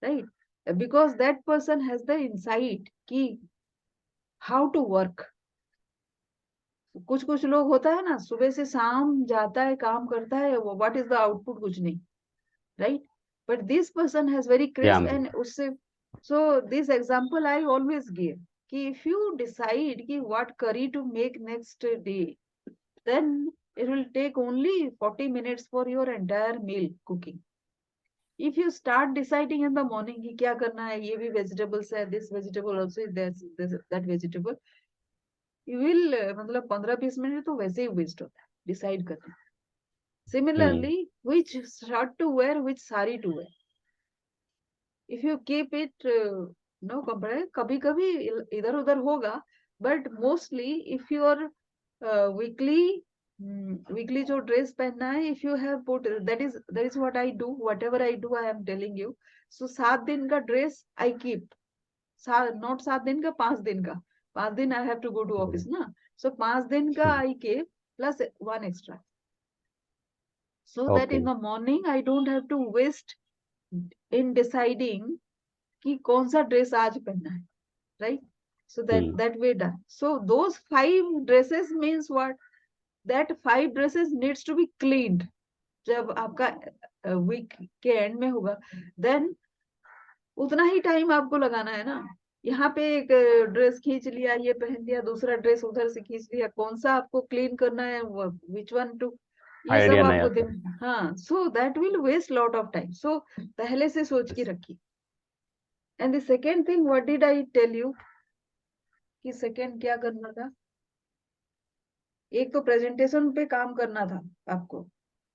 right because that person has the insight कि how to work कुछ कुछ लोग होता है ना सुबह से शाम जाता है काम करता है व्हाट इज द आउटपुट कुछ नहीं right but this person has very Yeah, crisp and उससे so this example I always give कि इफ यू डिसाइड कि what curry to make next day then it will take only 40 minutes for your entire meal cooking if you start deciding in the morning कि क्या करना है ये भी vegetables है this vegetable also is this that vegetable you will मतलब 15-20 minute तो वैसे ही वेस्ट होता है डिसाइड करने hmm. similarly which shirt to wear which sari to wear if you keep it no compare कभी कभी इधर उधर होगा but mostly if you are weekly जो ड्रेस पहनना है if you have put that is what I do whatever I do I am telling you so 7 दिन का ड्रेस I keep नॉट 7 दिन का 5 दिन का 5 दिन I have to go to office ना सो 5 दिन का आई के plus 1 extra so that in Okay. the morning I don't have to waste in deciding कि कौन सा ड्रेस आज पहनना है right so Hmm. that way done so those 5 dresses means what that 5 dresses needs to be cleaned जब आपका week के end में होगा then उतना ही टाइम आपको लगाना है ना यहाँ पे एक ड्रेस खींच लिया ये पहन लिया दूसरा ड्रेस उधर से खींच लिया कौन सा आपको क्लीन करना है विच वन टू ये सब आइडिया नहीं आपको आता. हाँ so that will waste lot of time so पहले से सोच के रखिए and the second thing what did I tell you कि सेकेंड क्या करना था एक तो प्रेजेंटेशन पे काम करना था आपको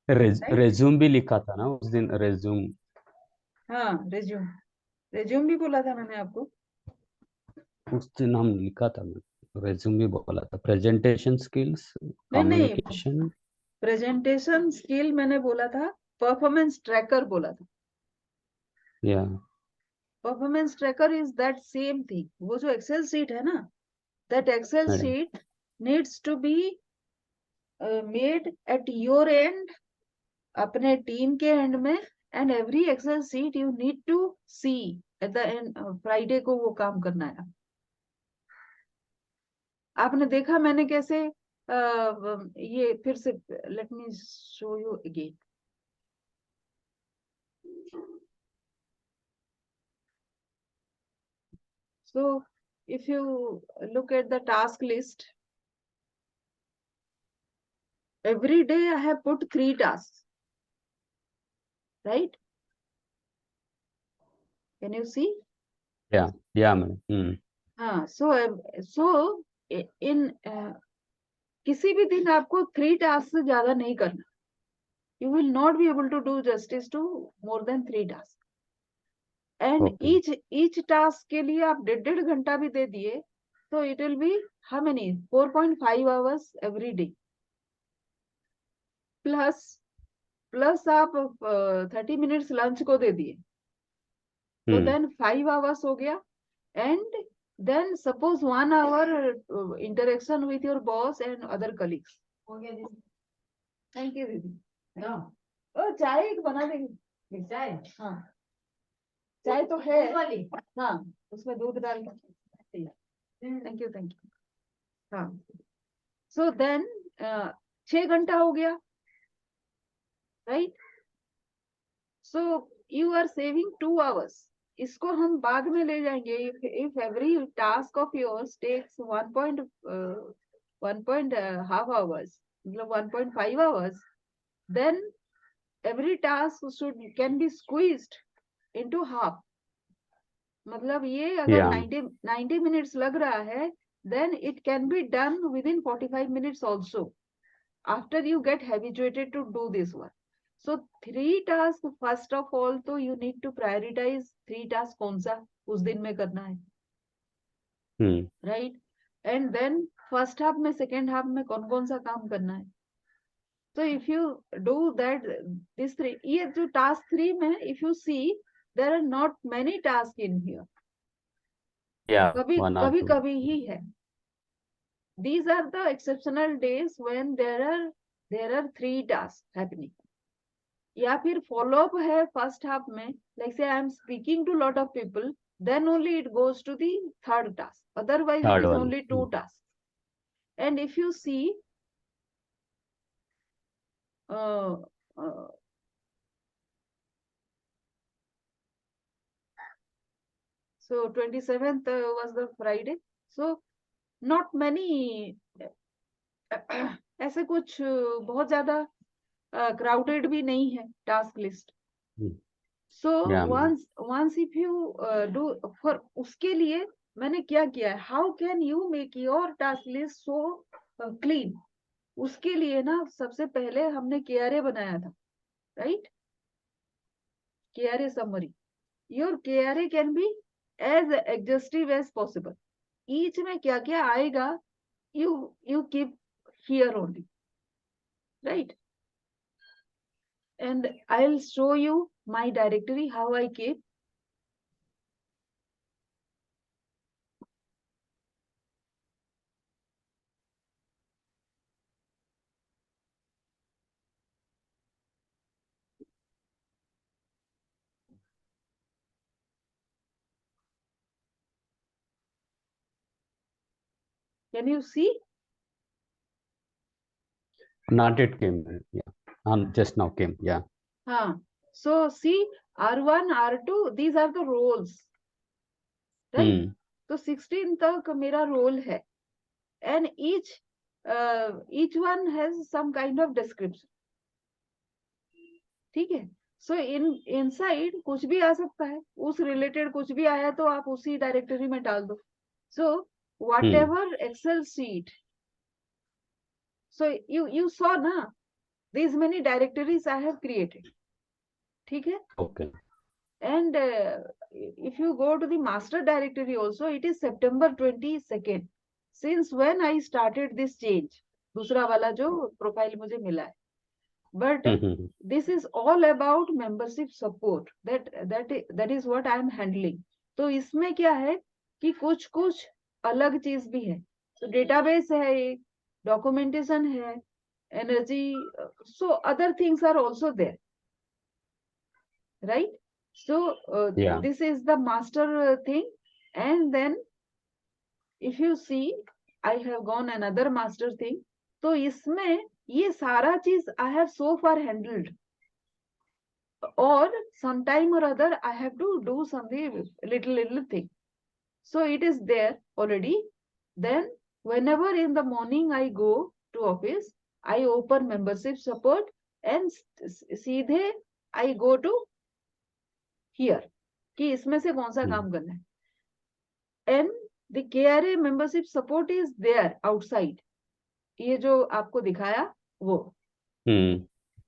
राइट रेज्यूम भी लिखा था ना उस दिन, रेज्यूम. हाँ रेज्यूम रेज्यूम भी बोला था मैंने आपको उस दिन हम लिखा था, मैं रेज्यूम भी बोला था. प्रेजेंटेशन स्किल्स, नहीं कम्युनिकेशन. प्रेजेंटेशन स्किल मैंने बोला था परफॉर्मेंस ट्रैकर बोला था या performance tracker is that same thing वो जो एक्सेल शीट है ना that Excel madam. Sheet needs to be made at your end अपने टीम के एंड में and every Excel sheet you need to see at the end Friday को वो काम करना है आपने देखा मैंने कैसे ये फिर से let me show you again so if you look at the task list every day I have put 3 tasks right can you see या मैडम. हाँ so in किसी भी दिन आपको 3 टास्क से ज्यादा नहीं करना you will not be able to do justice to more than 3 tasks and okay. each task के लिए आप 1.5 घंटा भी दे दिए तो it will be how many 4.5 hours every day plus आप 30 minutes लंच को दे दिए तो then 5 hours हो गया and then suppose 1 hour interaction with your boss and other colleagues हो गया दीदी थैंक यू दीदी ओ चाय एक बना देंगे चाय हाँ चाय तो है वाली हाँ उसमें दूध डाल के थैंक यू हाँ सो देन 6 घंटा हो गया right so you are saving 2 hours इसको हम बाद में ले जाएंगे if every task of yours takes 1.5 1.5 hours, मतलब 1.5 hours, then every task can be squeezed into half. मतलब ये अगर Yeah. 90 minutes लग रहा है, then it can be done within 45 minutes also, after you get habituated to do this work. So 3 tasks, first of all तो you need to prioritize 3 tasks कौन सा उस दिन में करना है, right? And then first half में second half में कौन सा काम करना है. So if you do that, this 3, ये जो task 3 में, if you see, there are not many tasks in here. Yeah, कभी 1 or 2. कभी ही है. These are the exceptional days when there are 3 tasks happening. या फिर follow up है first half में, like say I am speaking to lot of people, then only it goes to the third task. Otherwise it Third is one. only 2 tasks. And if you see, uh, uh, so 27th was the Friday. So not many ऐसे कुछ बहुत ज्यादा crowded भी नहीं है task list. So Yeah. once if you do for उसके लिए मैंने क्या किया है, how can you make your task list so clean? उसके लिए ना सबसे पहले हमने KRA बनाया था, right? KRA summary. Your KRA can be as exhaustive as possible. Each में क्या क्या आएगा, you keep here only, right? And I'll show you my directory, how I keep. Can you see? Not yet came. Yeah. Just now came. Yeah. So see, R1, R2, these are the roles, right? So 16 तक मेरा role है, and each one has some kind of description. ठीक है? So inside कुछ भी आ सकता है, उस related कुछ भी आया तो आप उसी directory में डाल दो. So whatever Excel sheet, so you saw ना, these many directories I have created. ठीक है? Okay. And if you go to the master directory also, it is September 22nd. Since when I started this change, दूसरा वाला जो profile मुझे मिला है. But this is all about membership support. That is what I am handling. तो इसमें क्या है कि कुछ अलग चीज भी है. So database है एक, documentation है, energy, so other things are also there, right? So Yeah. this is the master thing. And then if you see, I have gone another master thing. तो इसमें ये सारा चीज I have so far handled, or sometime or other I have to do something little thing. So it is there already. Then whenever in the morning I go to office, I open membership support and सीधे I go to here कि इसमें से कौन सा काम करना है. And the KRA membership support is there outside. ये जो आपको दिखाया वो.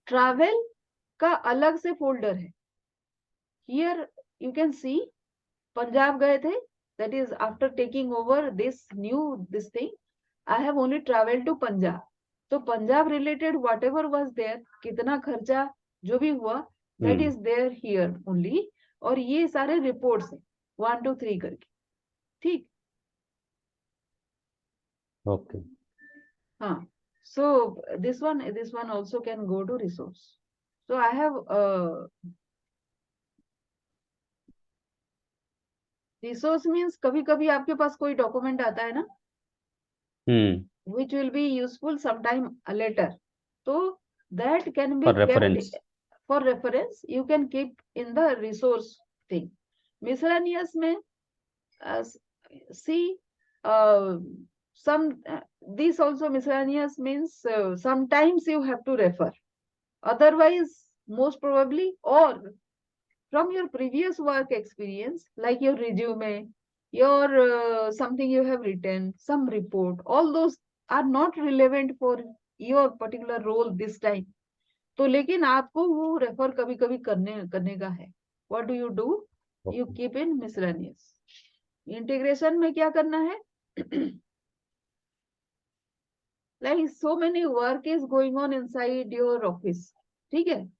Travel का अलग से फोल्डर है. Here you can see Punjab गए थे, that is after taking over this thing, I have only traveled to Punjab. तो Punjab related whatever was there, कितना खर्चा जो भी हुआ, that is there here only. और ये सारे reports हैं 1 2 3 करके. ठीक. Okay. So this one also can go to resource. So I have resource means कभी कभी आपके पास कोई document आता है ना, which will be useful sometime later. So that can be For reference. For reference, you can keep in the resource thing. Miscellaneous में see this also miscellaneous means sometimes you have to refer. Otherwise, most probably, or from your previous work experience, like your resume, your something you have written, some report, all those are not relevant for your particular role this time. तो लेकिन आपको वो refer कभी कभी करने का है. What do? You Okay. keep in miscellaneous. Integration में क्या करना है? Like so many work is going on inside your office. ठीक है?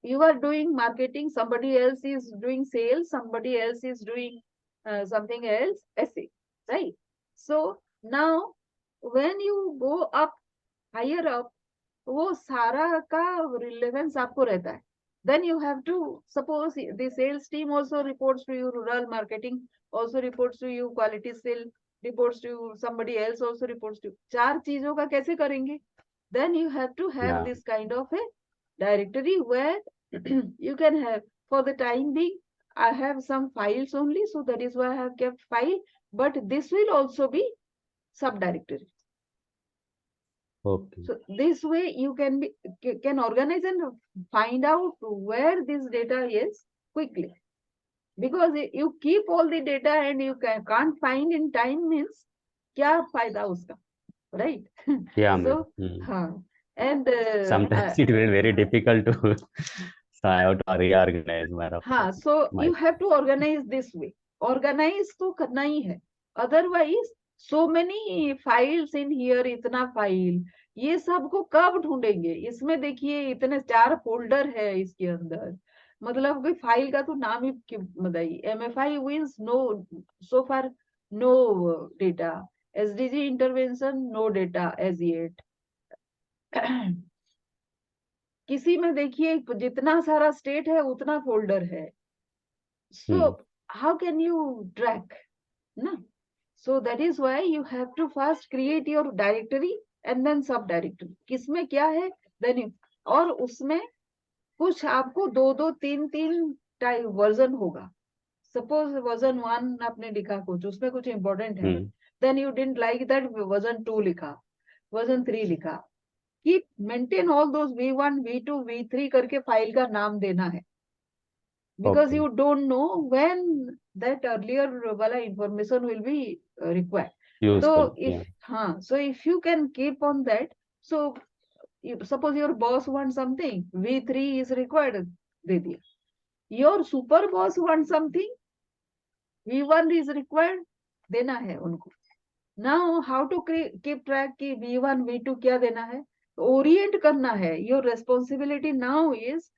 You are doing marketing, somebody else is doing sales, somebody else is doing something else, essay, right? So now when you go up, higher up, वो सारा का relevance आपको रहता है. Then you have to, suppose the sales team also reports to you, rural marketing also reports to you, quality sale reports to you, somebody else also reports to you. चार चीजों का कैसे करेंगे? Then you have to have Yeah. this kind of a directory where you can have, for the time being, I have some files only, so that is why I have kept file, but this will also be subdirectory. Okay. So this way you can organize and find out where this data is quickly. Because you keep all the data and you can't find in time means क्या फायदा उसका, right? Yeah, So ma'am. हाँ, and Sometimes it will be very difficult to so I have to reorganize हाँ, so my you have to organize this way. Organize तो करना ही है. Otherwise, so many files in here, इतना file, ये सबको कब ढूंढेंगे? इसमें देखिए इतने 4 फोल्डर है इसके अंदर. मतलब कोई फाइल का तो नाम ही क्यों बताइए. MFI wins no, so far no data. SDG intervention no data as yet. किसी में देखिए जितना सारा स्टेट है उतना फोल्डर है. So how can you track? No. So that is why you have to first create your directory and then subdirectory. किसमें क्या है? Then you, और उसमें कुछ आपको दो तीन टाइप वर्जन होगा. Suppose वर्जन 1 आपने लिखा कुछ, उसमें कुछ important है. Then you didn't like that, version 2 लिखा, वर्जन 3 लिखा. Keep maintain all those V1, V2, V3 करके फाइल का नाम देना है. Because you don't know when that earlier wala information will be required. useful. So if you can keep on that, so suppose your boss wants something, V3 is required, de diya. Your super boss wants something, V1 is required, देना है उनको. Now how to keep track कि V1, V2 क्या देना है? Orient करना है. Your responsibility now is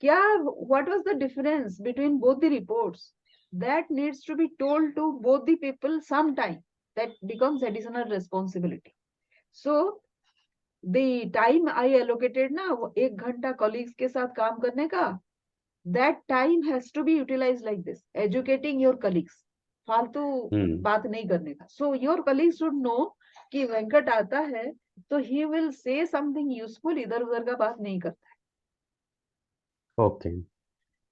what was the difference between both the reports? That needs to be told to both the people sometime. That becomes additional responsibility. So the time I allocated ना, 1 घंटा colleagues के साथ काम करने का, that time has to be utilized like this, educating your colleagues. फालतू बात नहीं करने का. So your colleagues should know कि वेंकट आता है तो he will say something useful, इधर उधर का बात नहीं करता. Okay.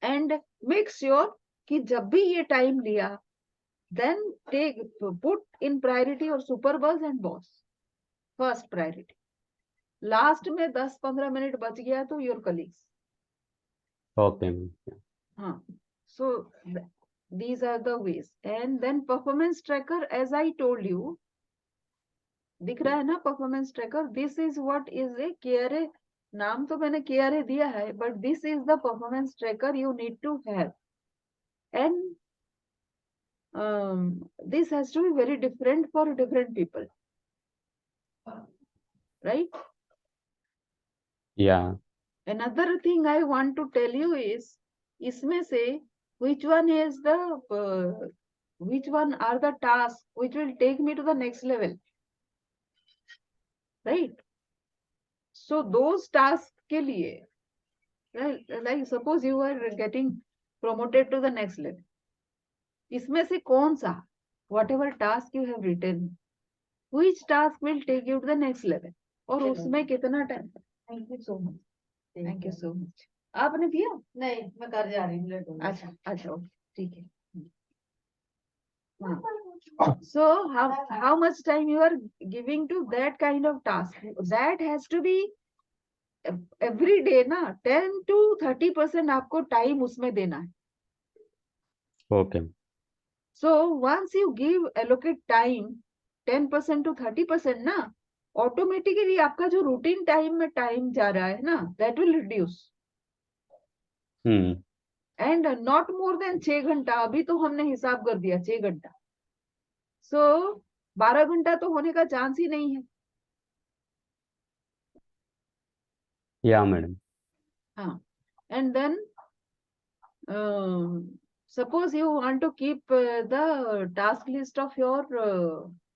And make sure कि जब भी ये टाइम लिया, then put in priority और super boss and boss first priority. Last में 10-15 मिनट बच गया तो your colleagues. Okay. हाँ. So these are the ways. And then performance tracker, as I told you, दिख रहा है ना performance tracker? This is what is a KRA. नाम तो मैंने KRA दिया है, but this is the performance tracker you need to have. And this has to be very different for different people, right? Yeah. Another thing I want to tell you is, इसमें से which one are the tasks which will take me to the next level, right? So those tasks के लिए, right? Like suppose you are getting promoted to the next level, इसमें से कौन सा, whatever task you have written, which task will take you to the next level, और उसमें कितना time. Thank you so much. Thank you so much. आपने पिया? नहीं, मैं घर जा रही हूँ. अच्छा, ठीक है. हाँ. So how much time you are giving to that kind of task? That has to be every day ना 10 to 30% आपको टाइम उसमें देना है. Okay. So once you give allocate time 10% to 30% ना, ऑटोमेटिकली आपका जो रूटीन टाइम में time जा रहा है ना, that will reduce. And not more than 6 घंटा. अभी तो हमने हिसाब कर दिया 6 घंटा. सो 12 घंटा तो होने का चांस ही नहीं है. Yeah madam. हाँ. And then suppose you want to keep the task list of your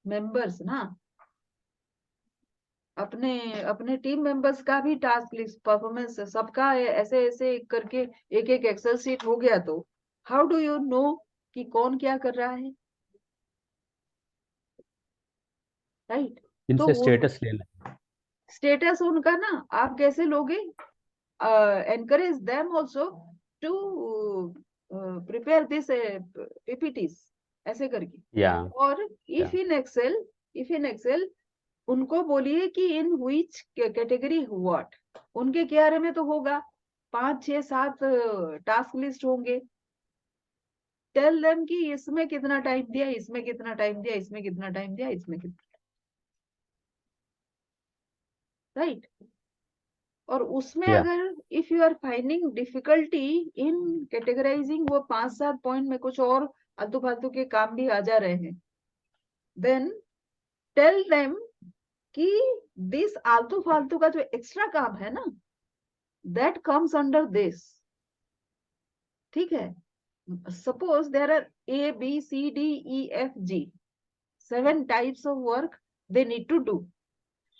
members ना, अपने अपने टीम मेंबर्स का भी टास्क लिस्ट परफॉर्मेंस सबका ऐसे ऐसे करके एक एक एक्सेल शीट हो गया, तो हाउ डू यू नो कि कौन क्या कर रहा है? राइट. तो इनसे स्टेटस लेना. स्टेटस उनका ना आप कैसे लोगे? Encourage them also to prepare this PPTs ऐसे करके. या. और इफ इन एक्सेल उनको बोलिए कि इन व्हिच कैटेगरी व्हाट, उनके क्यारे में तो होगा 5 6 7 टास्क लिस्ट होंगे. टेल देम कि इसमें कितना टाइम दिया, इसमें कितना टाइम दिया, इसमें कितना टाइम दिया, इसमें कितना. राइट. और उसमें या. अगर if you are finding difficulty in categorising वो 5 7 पॉइंट में कुछ और आलतू फालतू के काम भी आ जा रहे हैं, देन टेल देम कि दिस आलतू फालतू का जो एक्स्ट्रा काम है ना, दैट कम्स अंडर दिस. ठीक है. Suppose there are ABCDEFG 7 types of work they need to do.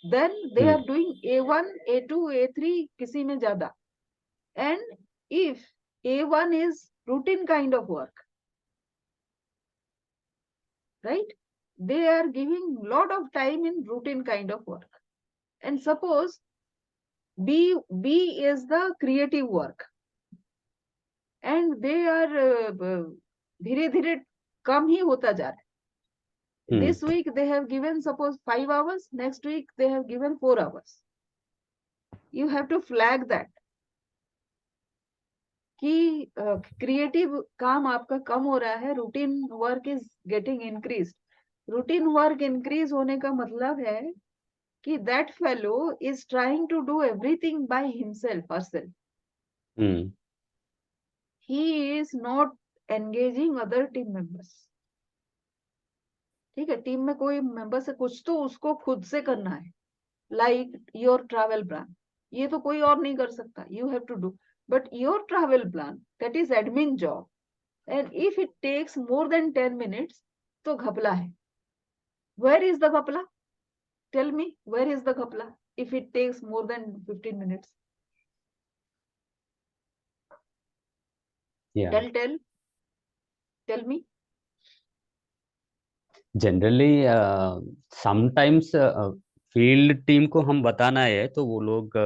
then they are doing A1 A2 A3 किसी में ज्यादा. and if A1 is routine kind of work, right, they are giving lot of time in routine kind of work. and suppose B is the creative work and they are धीरे धीरे कम ही होता जा रहा है. This week they have given suppose 5 hours, next week they have given 4 hours. You have to flag that कि creative काम आपका कम हो रहा है, routine work is getting increase. Routine work increase होने का मतलब है कि that fellow is trying to do everything by himself herself. He is not engaging other team members. ठीक है. टीम में कोई मेंबर से कुछ तो उसको खुद से करना है. लाइक योर ट्रैवल प्लान, ये तो कोई और नहीं कर सकता. You have to do. But your travel plan, that is admin job, and if it takes more than 10 minutes, तो घपला है. Where is the घपला? Tell me, where is the घपला? If it takes more than 15 minutes. Yeah. Tell me. Generally sometimes field team को हम बताना है तो वो लोग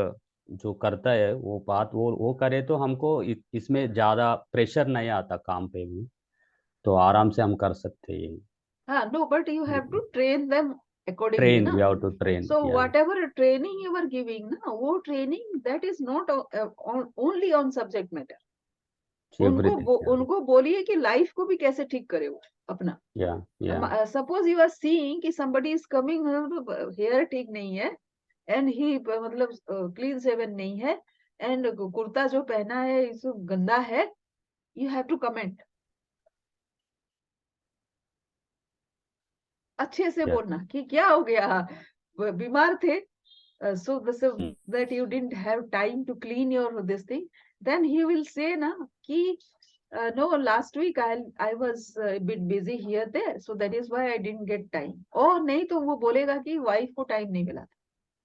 जो करता है वो बात वो करे तो हमको इसमें ज्यादा प्रेशर नहीं आता काम पे भी, तो आराम से हम कर सकते हैं. हाँ, no, but you have to train them accordingly train, ना. We have to train. So whatever training you are giving ना, वो training that is not only on subject matter. उनको बोलिए कि लाइफ को भी कैसे ठीक करे वो अपना. सपोज यू आर सीइंग कि somebody is coming, हेयर ठीक नहीं है एंड ही मतलब क्लीन सेवन नहीं है एंड कुर्ता जो पहना है इसको गंदा है, यू हैव टू कमेंट. अच्छे से बोलना कि क्या हो गया, बीमार थे, so that you didn't have time to clean your this thing. Then he will say na कि no, last week I was a bit busy here there, so that is why I didn't get time. और नहीं तो वो बोलेगा कि wife को time नहीं मिला.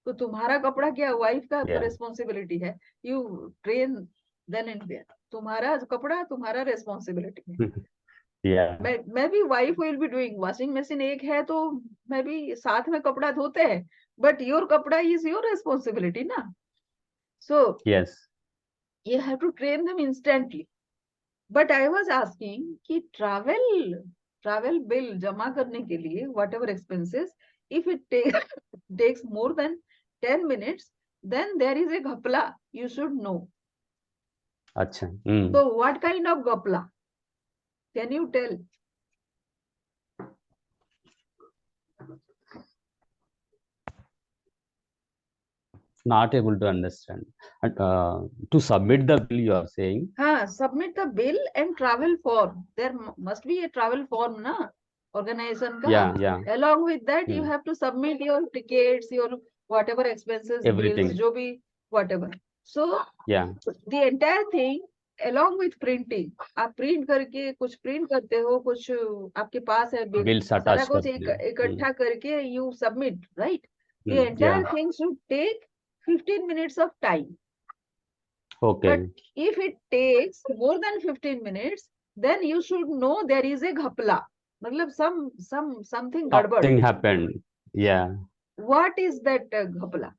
तो तुम्हारा कपड़ा क्या वाइफ का रेस्पॉन्सिबिलिटी है? You train then and there. तुम्हारा कपड़ा तुम्हारा रेस्पॉन्सिबिलिटी है. मैं भी wife will be doing. Washing machine एक है तो मैं भी साथ में कपड़ा धोते हैं, बट योर कपड़ा इज योर रेस्पॉन्सिबिलिटी ना. So yes, you have to train them instantly. But I was asking कि ट्रैवल travel bill जमा करने के लिए whatever expenses, if it takes more than 10 minutes, then there is a ghapla. You should know. अच्छा. So what kind of ghapla? Can you tell? Not able to understand. To submit the bill, you are saying? Submit the bill and travel form. There must be a travel form, na? Organization ka. Yeah. Along with that, you have to submit your tickets, your whatever expenses, Everything. bills, jo bhi, whatever. So, Yeah. the entire thing, along with printing, आप print करके कुछ print करते हो, कुछ आपके पास है bill, Bills सारा attached कुछ करते हैं. इकट्ठा करके you submit, right? The entire thing should take 15 minutes of time. Okay. But if it takes more than 15 minutes, then you should know there is a ghapla. मतलब something gadbad. Something happened. Yeah. What is that ghapla?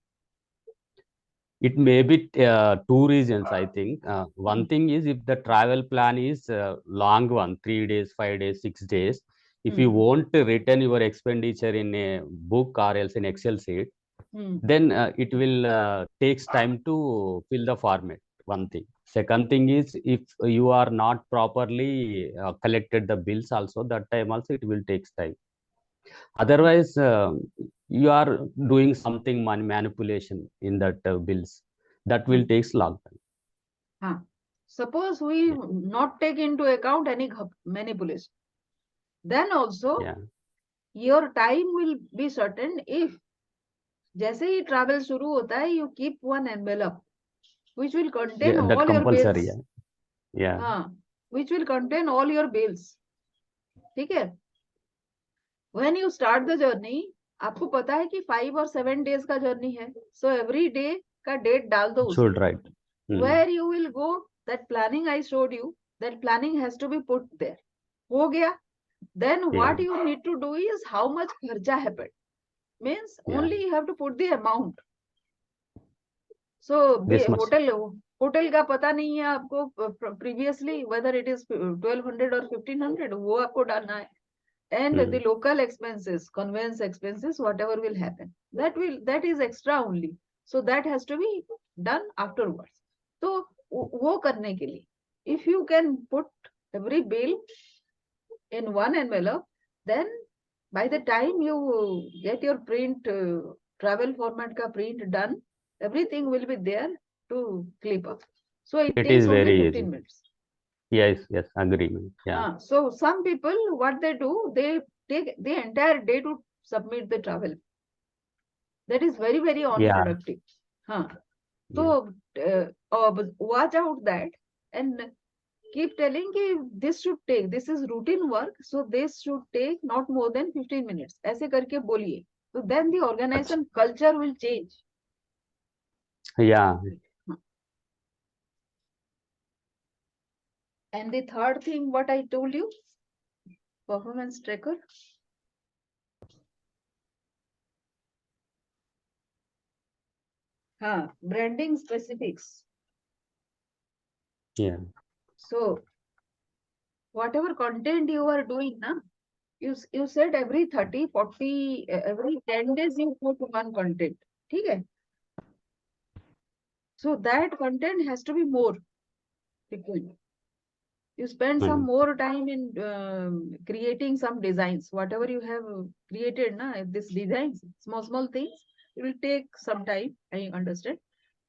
It may be two reasons, I think. One thing is, if the travel plan is long one, 3 days, 5 days, 6 days, if you want to return your expenditure in a book or else in Excel sheet, then it will takes time to fill the format. One thing. Second thing is, if you are not properly collected the bills also, that time also it will take time. Otherwise, you are doing something manipulation in that bills. That will take long time. Suppose we not take into account any manipulation. Then also, your time will be certain if जैसे ही travel शुरू होता है, you keep one envelope which will contain all that your compulsory, bills. Yeah. Which will contain all your bills. ठीक है? When you start the journey, आपको पता है कि 5 or 7 days का journey है. So every day का date डाल दो उसमें. Should write. Where you will go, that planning I showed you, that planning has to be put there. हो गया. Then what you need to do is how much kharcha happened. Means only you have to put the amount. So hotel का पता नहीं है आपको previously whether it is 1200 or 1500, वो आपको डालना है. And the local expenses, conveyance expenses, whatever will happen, that is extra only. So that has to be done afterwards. So वो करने के लिए, if you can put every bill in one envelope, then by the time you get your print travel format ka print done, everything will be there to clip up. So it takes only 15 minutes. Yes, agreement. So some people, what they do, they take the entire day to submit the travel. That is very, very unproductive. So watch out that and keep telling this should take, this is routine work, so this should take not more than 15 minutes. ऐसे करके बोलिए. So then the organization culture will change. And the third thing, what I told you, performance tracker. Branding specifics. So whatever content you are doing, you said every 30, 40, every 10 days you put one content. ठीक है? So that content has to be more frequent. You spend some more time in creating some designs. Whatever you have created, this designs, small things, it will take some time, I understand.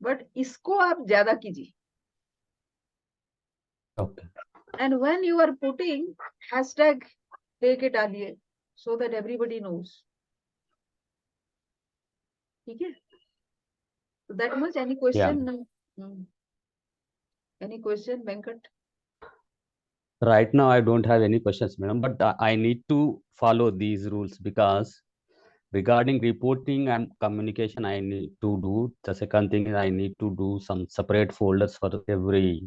But इसको आप ज़्यादा कीजिए. Okay. And when you are putting hashtag take it डालिए, so that everybody knows. ठीक है? So that much. Any question? Any question, Venkat? Right now, I don't have any questions, madam, but I need to follow these rules because regarding reporting and communication, I need to do. The second thing is I need to do some separate folders for every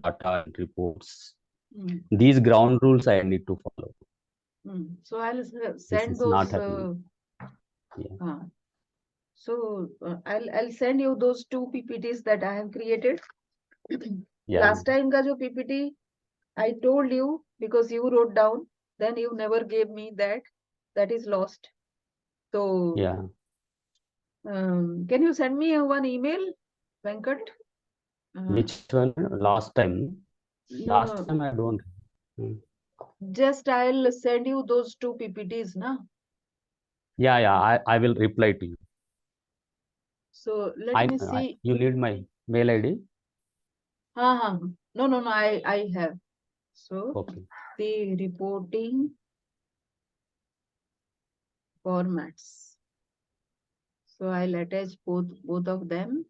data and reports. These ground rules I need to follow. So I'll send those. So I'll send you those 2 PPTs that I have created. Last time ka jo PPT I told you, because you wrote down, then you never gave me that. That is lost. So Yeah. can you send me one email, Venkat? Which one? Last time? No, Last no. time I don't. Hmm. Just I'll send you those 2 PPTs, na? Yeah, yeah. I will reply to you. So let me see. You need my mail ID? No, I have. So Okay. the reporting formats. So I'll attach both of them.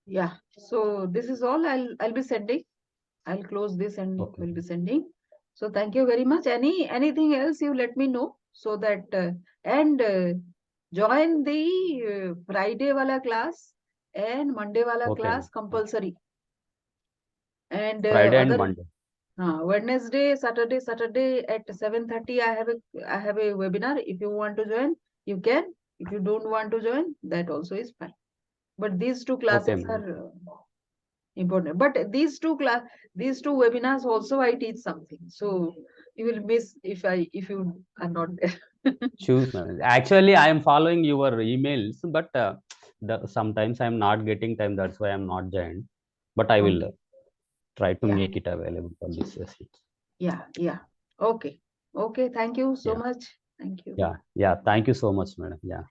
Yeah. So this is all I'll be sending. I'll close this and Okay. will be sending. So thank you very much. Anything else you let me know so that and join the Friday wala class and Monday wala Okay. class compulsory. And Friday and other Monday. Wednesday, Saturday at 7:30 I have a webinar. If you want to join, you can. If you don't want to join, that also is fine. But these 2 Okay, classes ma'am. are important. But these two webinars also I teach something. So you will miss if you are not there. Sure, ma'am. Actually, I am following your emails, but sometimes I am not getting time. That's why I am not joined. But I will Okay. try to Yeah. make it available for this session. Yeah. Okay. Thank you so Yeah. much. Thank you. Yeah. Yeah. Thank you so much, madam. Yeah.